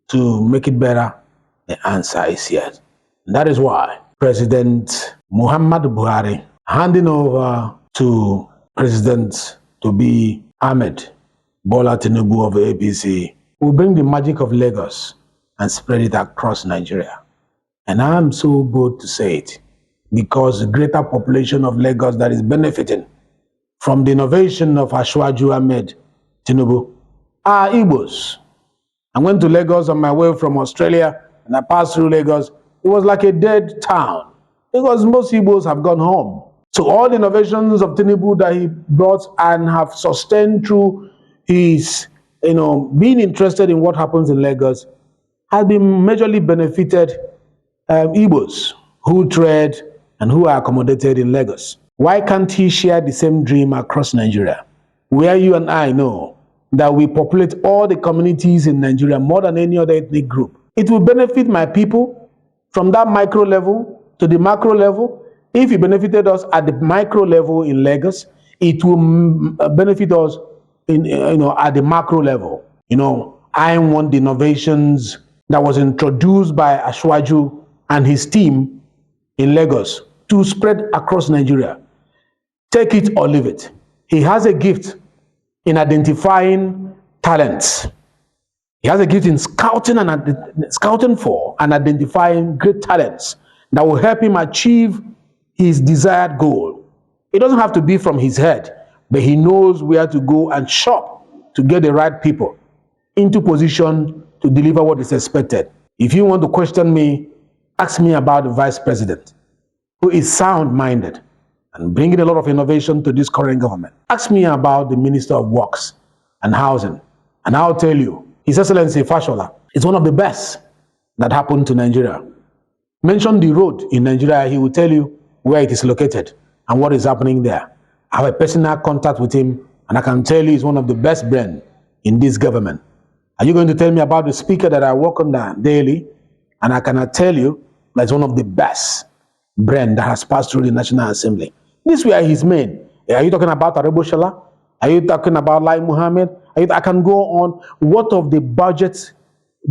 to make it better? The answer is yes. And that is why President Muhammad Buhari handing over to President to be Ahmed Bola Tinubu of APC will bring the magic of Lagos and spread it across Nigeria. And I am so bold to say it because the greater population of Lagos that is benefiting from the innovation of Ashwaju Ahmed Tinubu are Igbos. I went to Lagos on my way from Australia and I passed through Lagos. It was like a dead town because most Igbos have gone home. So all the innovations of Tinubu that he brought and have sustained through his, being interested in what happens in Lagos has been majorly benefited Igbos who trade and who are accommodated in Lagos. Why can't he share the same dream across Nigeria? Where you and I know that we populate all the communities in Nigeria more than any other ethnic group. It will benefit my people from that micro level to the macro level. If it benefited us at the micro level in Lagos, it will benefit us at the macro level. I want the innovations that was introduced by Ashwaju and his team in Lagos to spread across Nigeria. Take it or leave it. He has a gift in identifying talents. He has a gift in scouting for and identifying great talents that will help him achieve his desired goal. It doesn't have to be from his head, but he knows where to go and shop to get the right people into position to deliver what is expected. If you want to question me, ask me about the vice president, who is sound-minded and bringing a lot of innovation to this current government. Ask me about the Minister of Works and Housing, and I'll tell you, His Excellency Fashola is one of the best that happened to Nigeria. Mention the road in Nigeria, he will tell you where it is located and what is happening there. I have a personal contact with him, and I can tell you he's one of the best brains in this government. Are you going to tell me about the speaker that I work under daily? And I cannot tell you that it's one of the best brains that has passed through the National Assembly. These were his men. Are you talking about Arebo Shala? Are you talking about Lai Muhammad? I can go on. What of the budget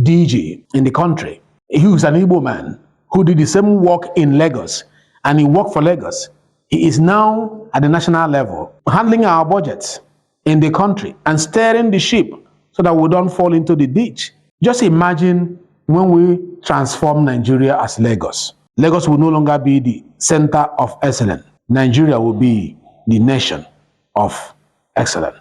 DG in the country? He was an Igbo man who did the same work in Lagos, and he worked for Lagos. He is now at the national level, handling our budgets in the country and steering the ship so that we don't fall into the ditch. Just imagine when we transform Nigeria as Lagos. Lagos will no longer be the center of excellence. Nigeria will be the nation of excellence.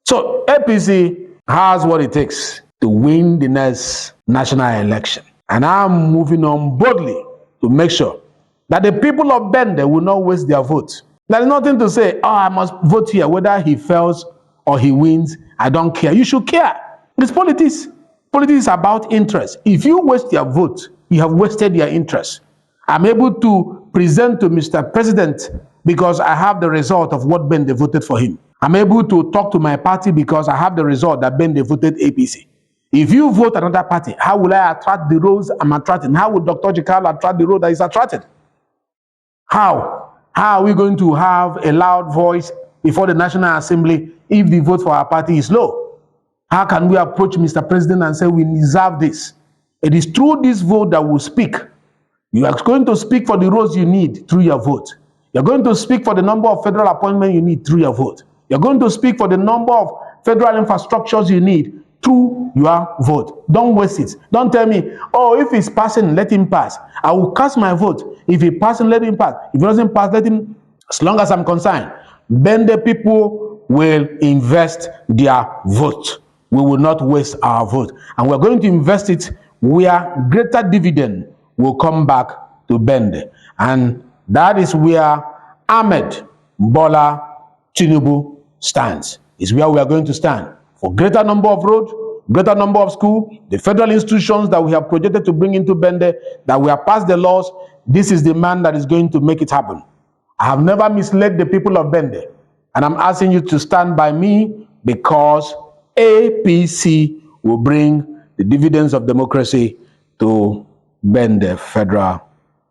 So APC has what it takes to win the next national election. And I'm moving on boldly to make sure that the people of Bende will not waste their vote. There is nothing to say, I must vote here, whether he fails or he wins, I don't care. You should care. It's politics. Politics is about interest. If you waste your vote, you have wasted your interest. I'm able to present to Mr. President because I have the result of what Bende voted for him. I'm able to talk to my party because I have the result that Bende voted APC. If you vote another party, how will I attract the roles I'm attracting? How will Dr. Kalu attract the role that is attracted? How are we going to have a loud voice before the National Assembly if the vote for our party is low? How can we approach Mr. President and say we deserve this? It is through this vote that we'll speak. You are going to speak for the roles you need through your vote. You're going to speak for the number of federal appointments you need through your vote. You're going to speak for the number of federal infrastructures you need through your vote. Don't waste it. Don't tell me, if he's passing, let him pass. I will cast my vote. If he passes, let him pass. If he doesn't pass, let him. As long as I'm concerned, then the people will invest their vote. We will not waste our vote. And we're going to invest it where greater dividend will come back to Bende. And that is where Ahmed Bola Tinubu stands. Is where we are going to stand. For greater number of roads, greater number of schools, the federal institutions that we have projected to bring into Bende, that we have passed the laws, this is the man that is going to make it happen. I have never misled the people of Bende, and I'm asking you to stand by me because APC will bring the dividends of democracy to Bende Federal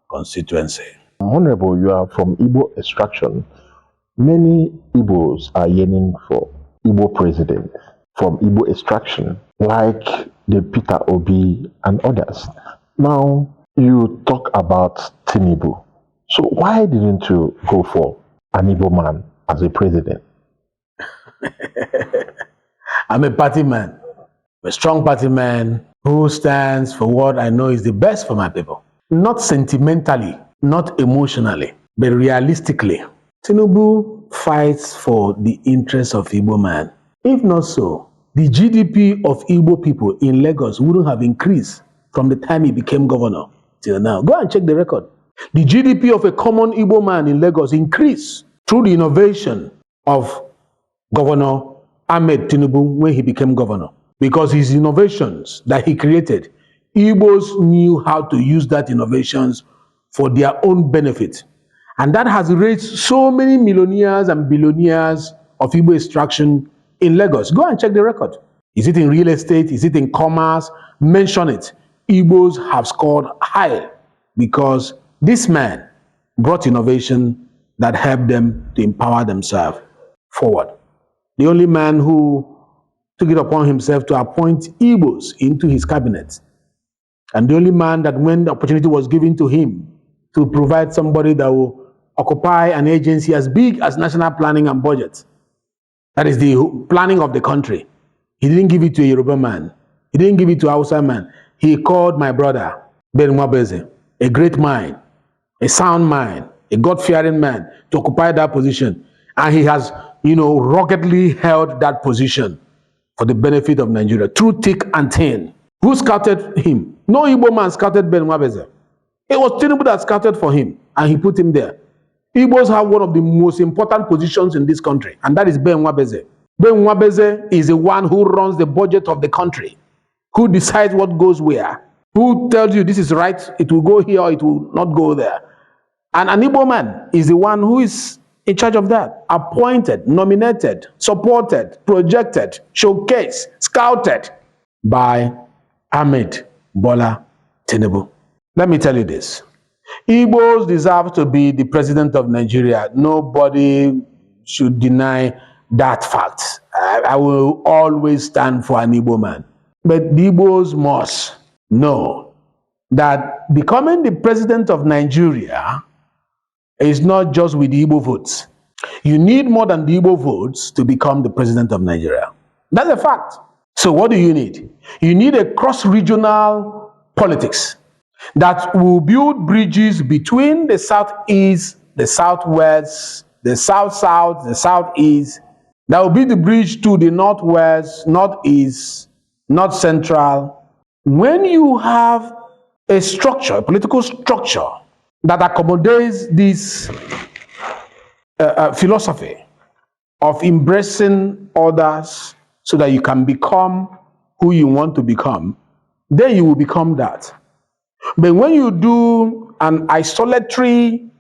Constituency. Honorable, you are from Igbo extraction. Many Igbos are yearning for Igbo president from Igbo extraction, like the Peter Obi and others. Now, you talk about Tinubu. So why didn't you go for an Igbo man as a president? I'm a party man, a strong party man who stands for what I know is the best for my people. Not sentimentally, not emotionally, but realistically. Tinubu fights for the interests of Igbo man. If not so, the GDP of Igbo people in Lagos wouldn't have increased from the time he became governor till now. Go and check the record. The GDP of a common Igbo man in Lagos increased through the innovation of Governor Ahmed Tinubu when he became governor. Because his innovations that he created, Igbos knew how to use that innovations for their own benefit. And that has raised so many millionaires and billionaires of Igbo extraction in Lagos. Go and check the record. Is it in real estate? Is it in commerce? Mention it. Igbos have scored high because this man brought innovation that helped them to empower themselves forward. The only man who took it upon himself to appoint Igbos into his cabinet. And the only man that when the opportunity was given to him to provide somebody that will occupy an agency as big as national planning and budget, that is the planning of the country, he didn't give it to a Yoruba man. He didn't give it to a Hausa man. He called my brother, Ben Mwabeze, a great mind, a sound mind, a God-fearing man, to occupy that position. And he has, ruggedly held that position for the benefit of Nigeria, through thick and thin. Who scouted him? No Igbo man scouted Ben Mwabeze. It was Tinubu that scouted for him, and he put him there. Igbos have one of the most important positions in this country, and that is Ben Mwabeze. Ben Mwabeze is the one who runs the budget of the country, who decides what goes where, who tells you this is right, it will go here or it will not go there. And an Igbo man is the one who is in charge of that, appointed, nominated, supported, projected, showcased, scouted by Ahmed Bola Tinubu. Let me tell you this. Igbos deserve to be the president of Nigeria. Nobody should deny that fact. I will always stand for an Igbo man. But the Igbos must know that becoming the president of Nigeria is not just with the Igbo votes. You need more than the Igbo votes to become the president of Nigeria. That's a fact. So what do you need? You need a cross-regional politics that will build bridges between the southeast, the southwest, the south-south, the southeast. That will be the bridge to the northwest, northeast, north central. When you have a structure, a political structure that accommodates this philosophy of embracing others so that you can become who you want to become, then you will become that. But when you do an isolatory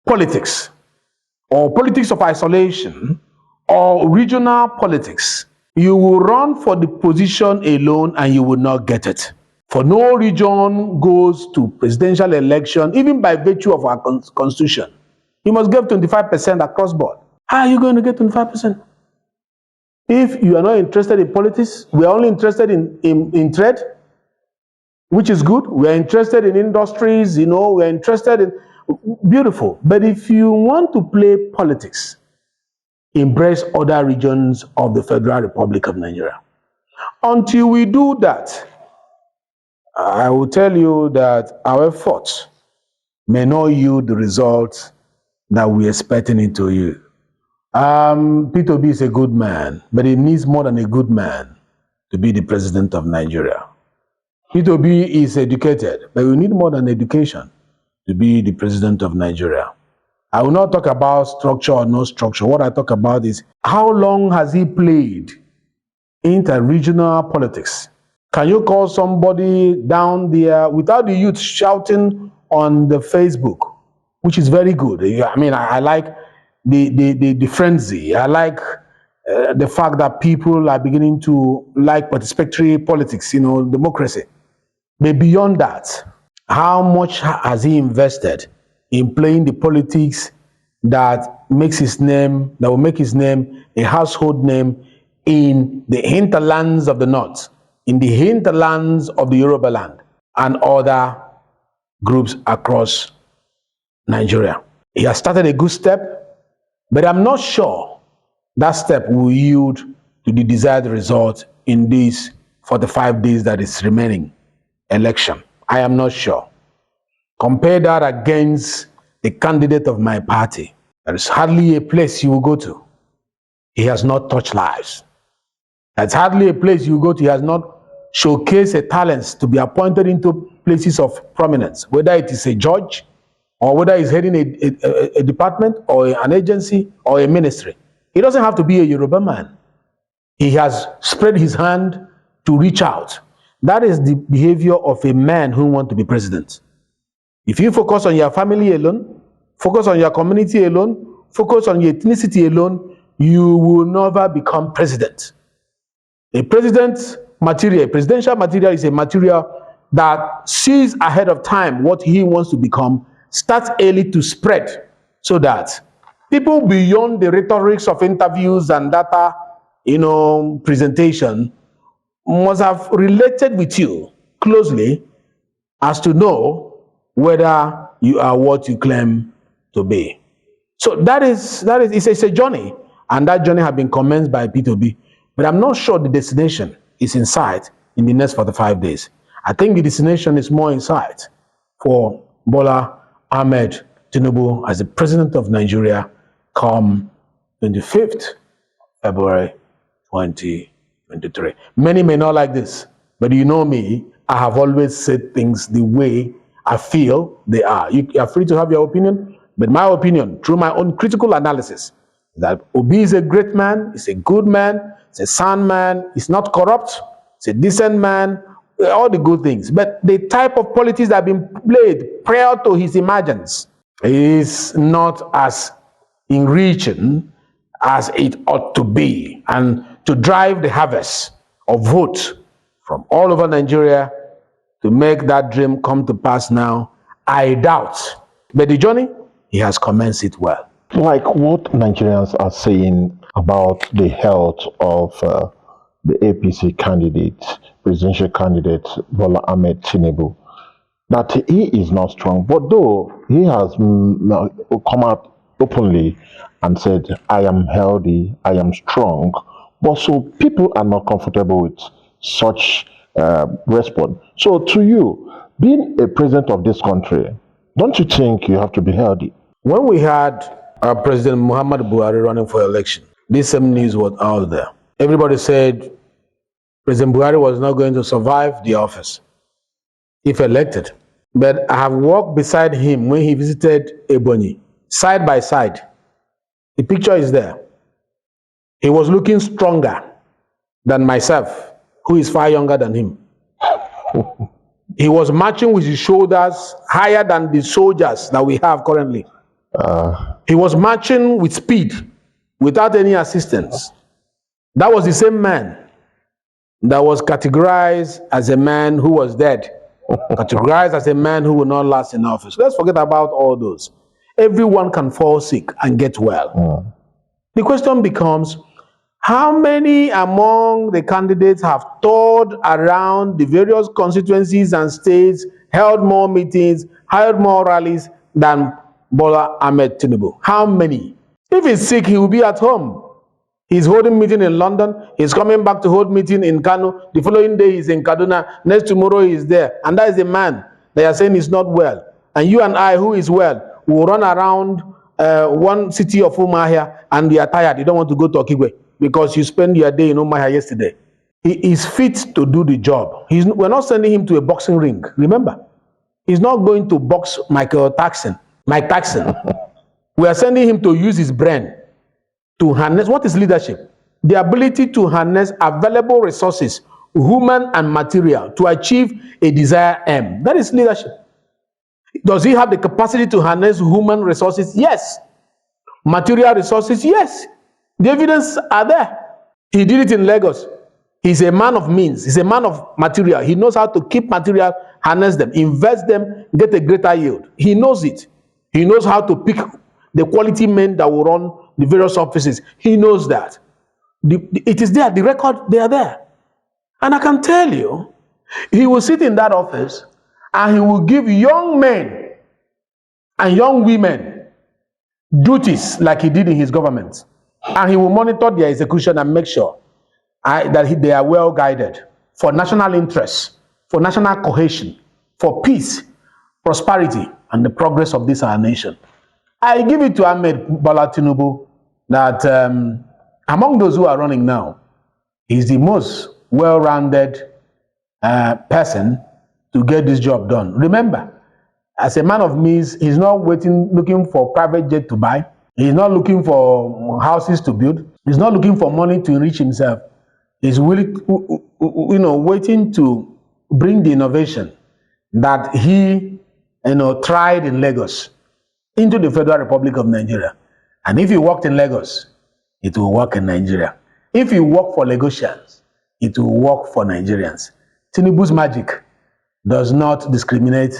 politics, or politics of isolation, or regional politics, you will run for the position alone and you will not get it. For no region goes to presidential election, even by virtue of our constitution. You must get 25% across board. How are you going to get 25%? If you are not interested in politics, we are only interested in trade, which is good. We are interested in industries, we are interested in, beautiful. But if you want to play politics, embrace other regions of the Federal Republic of Nigeria. Until we do that, I will tell you that our efforts may not yield the results that we're expecting it to yield. Peter Obi is a good man, but he needs more than a good man to be the president of Nigeria. Peter Obi is educated, but we need more than education to be the president of Nigeria. I will not talk about structure or no structure. What I talk about is how long has he played inter-regional politics? Can you call somebody down there without the youth shouting on the Facebook, which is very good? I mean, I like the frenzy. I like the fact that people are beginning to like participatory politics, democracy. But beyond that, how much has he invested in playing the politics that makes his name, that will make his name a household name in the hinterlands of the north, in the hinterlands of the Yoruba land, and other groups across Nigeria? He has started a good step, but I'm not sure that step will yield to the desired result in these 45 days that is remaining election. I am not sure. Compare that against the candidate of my party. There is hardly a place you will go to. He has not touched lives. There's hardly a place you go to. He has not showcased a talents to be appointed into places of prominence, whether it is a judge or whether he's heading a department or an agency or a ministry. He doesn't have to be a Yoruba man. He has spread his hand to reach out. That is the behavior of a man who wants to be president. If you focus on your family alone, focus on your community alone, focus on your ethnicity alone, you will never become president. A presidential material is a material that sees ahead of time what he wants to become, starts early to spread, so that people beyond the rhetorics of interviews and data, presentation must have related with you closely as to know whether you are what you claim to be. So it's a journey, and that journey has been commenced by P2B. But I'm not sure the destination is in sight in the next 45 days. I think the destination is more in sight for Bola Ahmed Tinubu as the president of Nigeria come 25th February 2023. Many may not like this, but you know me, I have always said things the way I feel they are. You are free to have your opinion, but my opinion, through my own critical analysis, is that Obi is a great man, he's a good man, he's a sound man, he's not corrupt, he's a decent man, all the good things. But the type of politics that have been played prior to his emergence is not as enriching as it ought to be. And to drive the harvest of votes from all over Nigeria to make that dream come to pass now, I doubt. But the journey, he has commenced it well. Like what Nigerians are saying about the health of the APC candidate, presidential candidate Bola Ahmed Tinubu, that he is not strong. But though he has come out openly and said, I am healthy, I am strong, but so people are not comfortable with such response. So to you, being a president of this country, don't you think you have to be healthy? When we had our President Muhammad Buhari running for election, this same news was out there. Everybody said President Buhari was not going to survive the office if elected. But I have walked beside him when he visited Ebonyi, side by side. The picture is there. He was looking stronger than myself, who is far younger than him. He was marching with his shoulders higher than the soldiers that we have currently. He was marching with speed, without any assistance. That was the same man that was categorized as a man who was dead, categorized as a man who will not last in office. Let's forget about all those. Everyone can fall sick and get well. The question becomes, how many among the candidates have toured around the various constituencies and states, held more meetings, held more rallies than Bola Ahmed Tinubu? How many? If he's sick, he will be at home. He's holding meeting in London. He's coming back to hold meeting in Kano. The following day, he's in Kaduna. Next tomorrow, he's there. And that is the man they are saying is not well. And you and I, who is well, will run around one city of Umahia and you are tired. You don't want to go to Okigwe because you spent your day in Umahia yesterday. He is fit to do the job. We're not sending him to a boxing ring. Remember, he's not going to box Mike Tyson. We are sending him to use his brain to harness. What is leadership? The ability to harness available resources, human and material, to achieve a desired aim. That is leadership. Does he have the capacity to harness human resources? Yes. Material resources? Yes. The evidence are there. He did it in Lagos. He's a man of means. He's a man of material. He knows how to keep material, harness them, invest them, get a greater yield. He knows it. He knows how to pick the quality men that will run the various offices. He knows that. It is there. The record, they are there. And I can tell you, he will sit in that office and he will give young men and young women duties like he did in his government. And he will monitor their execution and make sure that they are well guided for national interests, for national cohesion, for peace, prosperity, and the progress of this our nation. I give it to Ahmed Bola Tinubu that among those who are running now, he's the most well-rounded person to get this job done. Remember, as a man of means, he's not looking for private jet to buy. He's not looking for houses to build. He's not looking for money to enrich himself. He's willing, waiting to bring the innovation that he, tried in Lagos. into the Federal Republic of Nigeria. And if you worked in Lagos, it will work in Nigeria. If you work for Lagosians, it will work for Nigerians. Tinubu's magic does not discriminate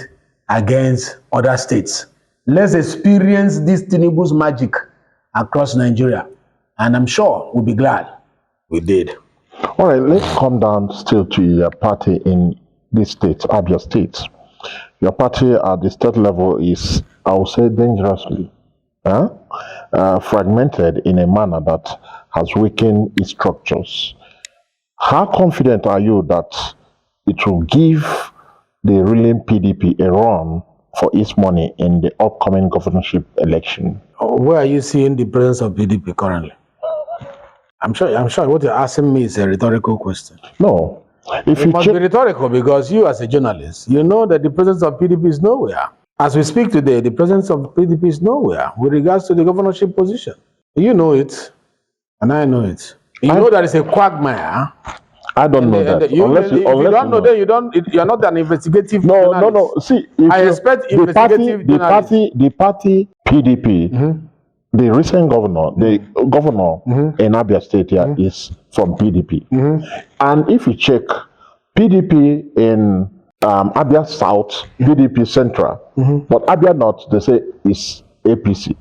against other states. Let's experience this Tinubu's magic across Nigeria. And I'm sure we'll be glad we did. All right, let's come down still to your party in this state, Abia State. Your party at the state level is, I would say, dangerously fragmented in a manner that has weakened its structures. How confident are you that it will give the ruling PDP a run for its money in the upcoming governorship election? Where are you seeing the presence of PDP currently? I'm sure what you're asking me is a rhetorical question. No. If It must be rhetorical because you, as a journalist, you know that the presence of PDP is nowhere. As we speak today, the presence of PDP is nowhere with regards to the governorship position. You know it, and I know it. You know that it's a quagmire. I don't know that. If you don't know, then you're not an investigative journalist. No. See, I expect investigative journalists. The party PDP, the recent governor, in Abia State here is from PDP. And if you check PDP in Abia South, PDP Central, but Abia North, they say is APC.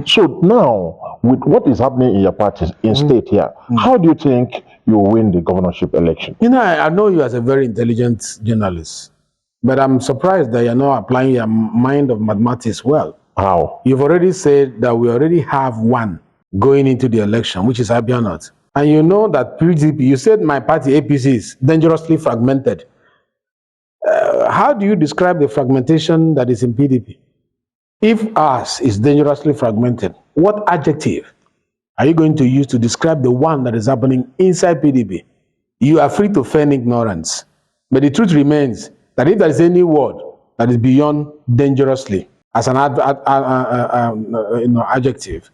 So now, with what is happening in your parties in state here, how do you think you will win the governorship election? You know, I know you as a very intelligent journalist, but I'm surprised that you're not applying your mind of mathematics well. How? You've already said that we already have one going into the election, which is Abia North. And you know that PDP, you said my party APC is dangerously fragmented. How do you describe the fragmentation that is in PDP? If ours is dangerously fragmented, what adjective are you going to use to describe the one that is happening inside PDP? You are free to feign ignorance. But the truth remains that if there is any word that is beyond dangerously as an adjective,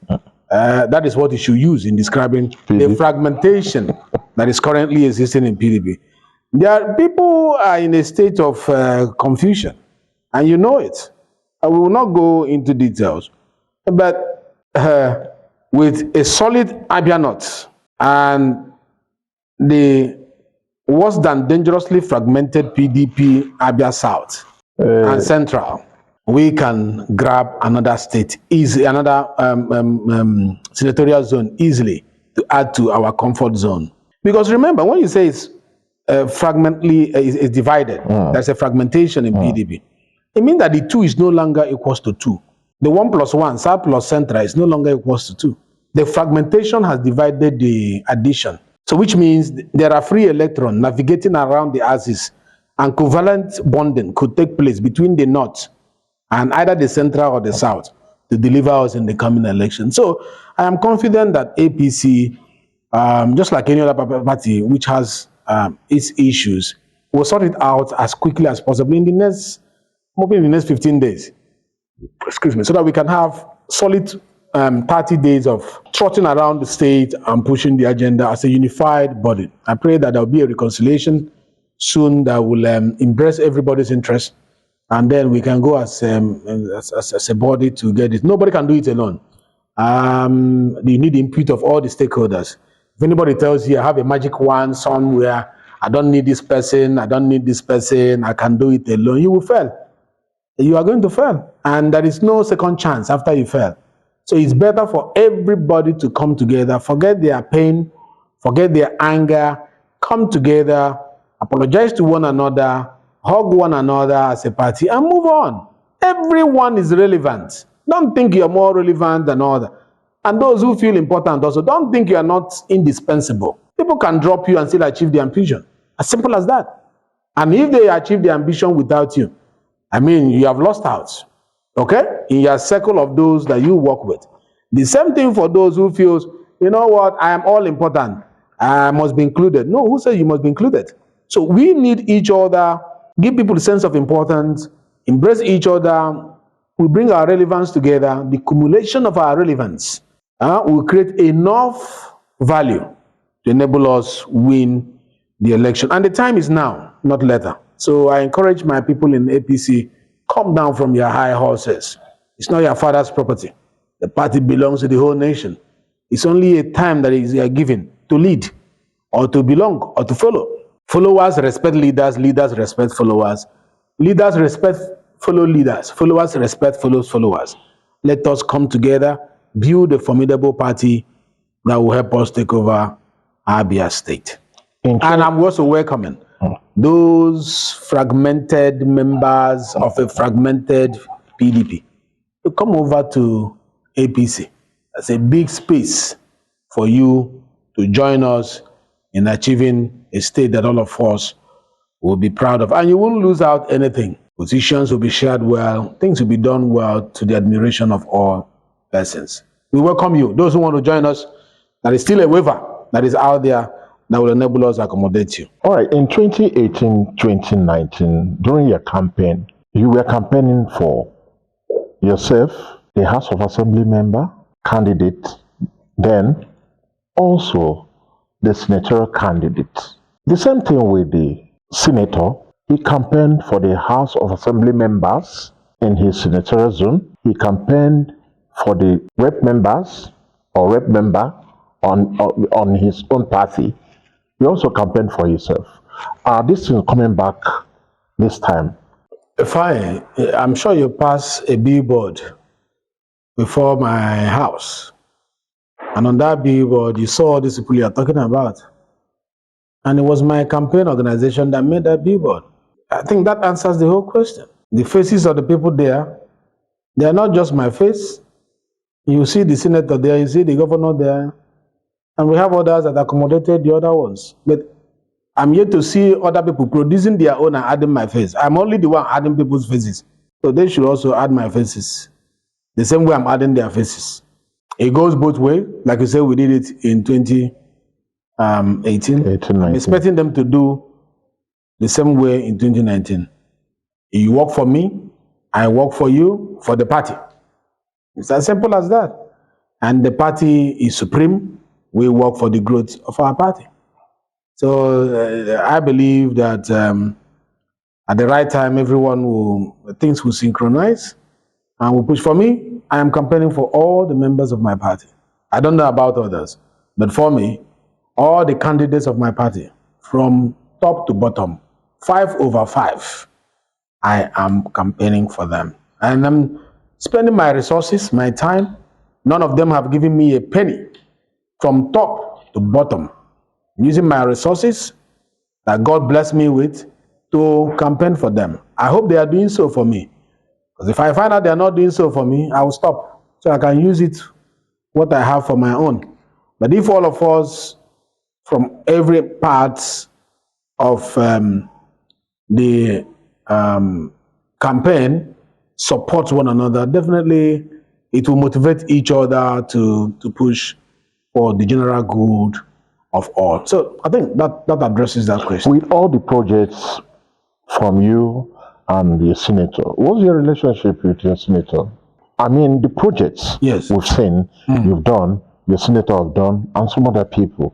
that is what you should use in describing the fragmentation that is currently existing in PDP. There are people are in a state of confusion, and you know it. I will not go into details, but with a solid Abia North and the worse than dangerously fragmented PDP Abia South and Central, we can grab another state easily, another senatorial zone easily to add to our comfort zone. Because remember, when you say it's is divided, there's a fragmentation in PDP. It means that the 2 is no longer equals to 2. The 1 plus 1, South plus Central, is no longer equals to 2. The fragmentation has divided the addition. So which means there are free electrons navigating around the axis, and covalent bonding could take place between the North and either the Central or the South to deliver us in the coming election. So I am confident that APC, just like any other party which has its issues, will sort it out as quickly as possible in the next 15 days. Excuse me, so that we can have solid 30 days of trotting around the state and pushing the agenda as a unified body. I pray that there will be a reconciliation soon that will embrace everybody's interest, and then we can go as a body to get it. Nobody can do it alone. You need the input of all the stakeholders. If anybody tells you I have a magic wand somewhere, I don't need this person, I don't need this person, I can do it alone, you will fail. You are going to fail, and there is no second chance after you fail. So it's better for everybody to come together, forget their pain, forget their anger, come together, apologize to one another, hug one another as a party, and move on. Everyone is relevant. Don't think you're more relevant than others. And those who feel important also, don't think you are not indispensable. People can drop you and still achieve their ambition. As simple as that. And if they achieve their ambition without you, I mean, you have lost out. Okay? In your circle of those that you work with. The same thing for those who feel, you know what, I am all important. I must be included. No, who said you must be included? So we need each other, give people a sense of importance, embrace each other. We bring our relevance together. The accumulation of our relevance will create enough value to enable us win the election. And the time is now, not later. So I encourage my people in APC, come down from your high horses. It's not your father's property. The party belongs to the whole nation. It's only a time that you are given to lead or to belong or to follow. Followers respect leaders, leaders respect followers. Leaders respect fellow leaders, followers respect followers. Let us come together, build a formidable party that will help us take over Abia State. And I'm also welcoming those fragmented members of a fragmented PDP to come over to APC. That's a big space for you to join us in achieving a state that all of us will be proud of. And you won't lose out anything. Positions will be shared well, things will be done well to the admiration of all persons. We welcome you. Those who want to join us, there is still a waiver that is out there that will enable us to accommodate you. All right, in 2018, 2019, during your campaign, you were campaigning for yourself, the House of Assembly member, candidate, then also the senatorial candidate. The same thing with the senator. He campaigned for the House of Assembly members in his senatorial zone. He campaigned for the rep members or rep member on his own party. He also campaigned for himself. This is coming back this time. Fine. I'm sure you pass a billboard before my house. And on that billboard, you saw all these people you are talking about. And it was my campaign organization that made that billboard. I think that answers the whole question. The faces of the people there, they are not just my face. You see the senator there, you see the governor there, and we have others that accommodated the other ones. But I'm yet to see other people producing their own and adding my face. I'm only the one adding people's faces. So they should also add my faces. The same way I'm adding their faces. It goes both ways. Like you said, we did it in 2018. I'm expecting them to do the same way in 2019. You work for me, I work for you, for the party. It's as simple as that. And the party is supreme. We work for the growth of our party. So I believe that at the right time, things will synchronize and will push. For me, I am campaigning for all the members of my party. I don't know about others, but for me, all the candidates of my party, from top to bottom, 5 over 5, I am campaigning for them. And I'm spending my resources, my time. None of them have given me a penny from top to bottom. Using my resources that God blessed me with to campaign for them. I hope they are doing so for me. Because if I find out they are not doing so for me, I will stop. So I can use it, what I have for my own. But if all of us from every part of the campaign support one another, definitely it will motivate each other to push for the general good of all. So I think that addresses that question. With all the projects from you and the senator, what's your relationship with your senator? I mean, the projects Yes. we've seen, you've done, your senator have done, and some other people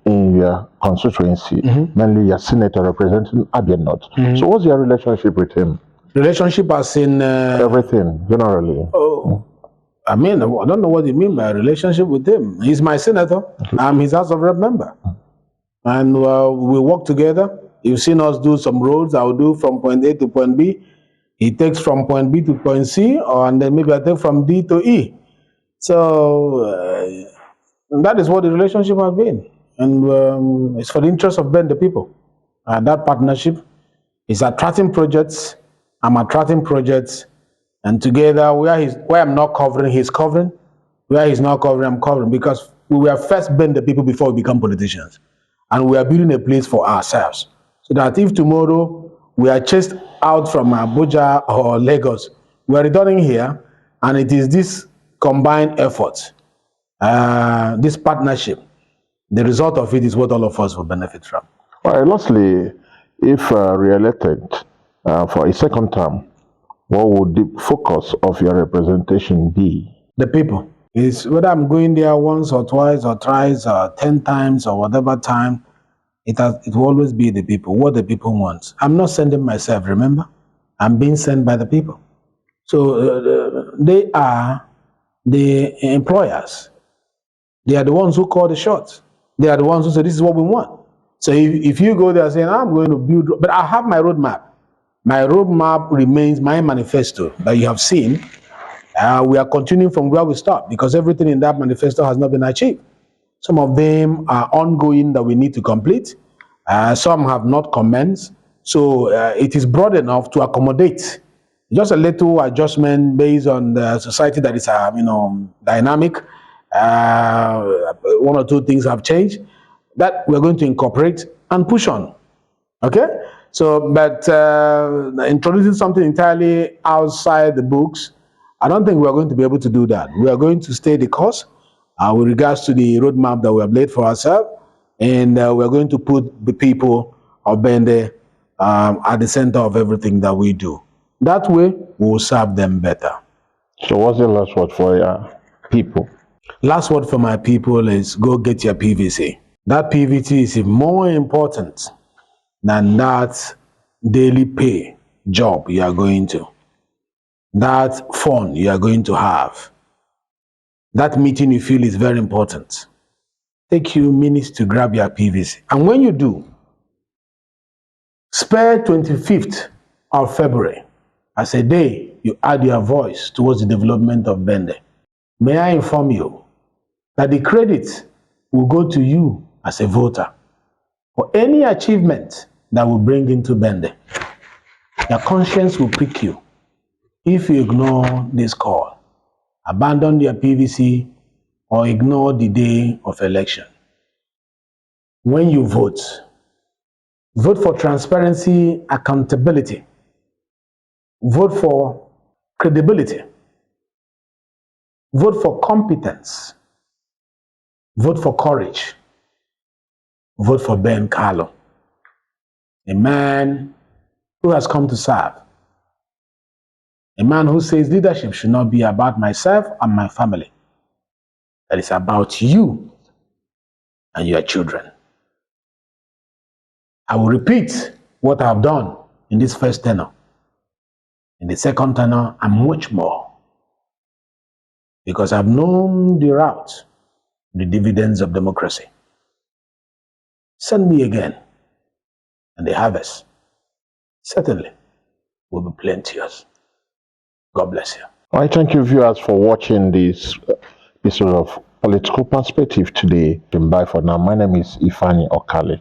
in your constituency, mainly your senator representing Abia North. So what's your relationship with him? Relationship as in... Everything, generally. I mean, I don't know what you mean by relationship with him. He's my senator. I'm his House of Rep member. And we work together. You've seen us do some roads. I'll do from point A to point B. He takes from point B to point C, and then maybe I take from D to E. So that is what the relationship has been. And it's for the interest of Ben, the people. And that partnership is attracting projects. I'm attracting projects. And together, where I'm not covering, he's covering. Where he's not covering, I'm covering. Because we were first been the people before we become politicians. And we are building a place for ourselves. So that if tomorrow we are chased out from Abuja or Lagos, we are returning here, and it is this combined effort, this partnership, the result of it is what all of us will benefit from. All right, lastly, if re-elected for a second term, what would the focus of your representation be? The people. It's whether I'm going there once or twice or thrice or 10 times or whatever time, it will always be the people, what the people want. I'm not sending myself, remember? I'm being sent by the people. So they are the employers. They are the ones who call the shots. They are the ones who say, this is what we want. So if you go there saying, I'm going to build, but I have my roadmap. My roadmap remains my manifesto that you have seen. We are continuing from where we stopped because everything in that manifesto has not been achieved. Some of them are ongoing that we need to complete. Some have not commenced. So it is broad enough to accommodate just a little adjustment based on the society that is, dynamic. One or two things have changed that we're going to incorporate and push on. Okay? So, but introducing something entirely outside the books, I don't think we're going to be able to do that. We are going to stay the course with regards to the roadmap that we have laid for ourselves, and we're going to put the people of Bende at the center of everything that we do. That way, we will serve them better. So what's the last word for your people? Last word for my people is go get your PVC. That PVC is more important than that daily pay job you are going to. That fund you are going to have. That meeting you feel is very important. Take you minutes to grab your PVC. And when you do, spare 25th of February as a day you add your voice towards the development of Bende. May I inform you that the credit will go to you as a voter for any achievement that will bring into Bende. Your conscience will prick you if you ignore this call, abandon your PVC, or ignore the day of election. When you vote, vote for transparency, accountability. Vote for credibility. Vote for competence. Vote for courage. Vote for Ben Kalu, a man who has come to serve. A man who says leadership should not be about myself and my family. That is about you and your children. I will repeat what I have done in this first tenure. In the second tenure, and much more. Because I've known the route, the dividends of democracy. Send me again, and the harvest certainly will be plenteous. God bless you. I thank you, viewers, for watching this episode of Political Perspective today. Bye for now. My name is Okezie Kalu.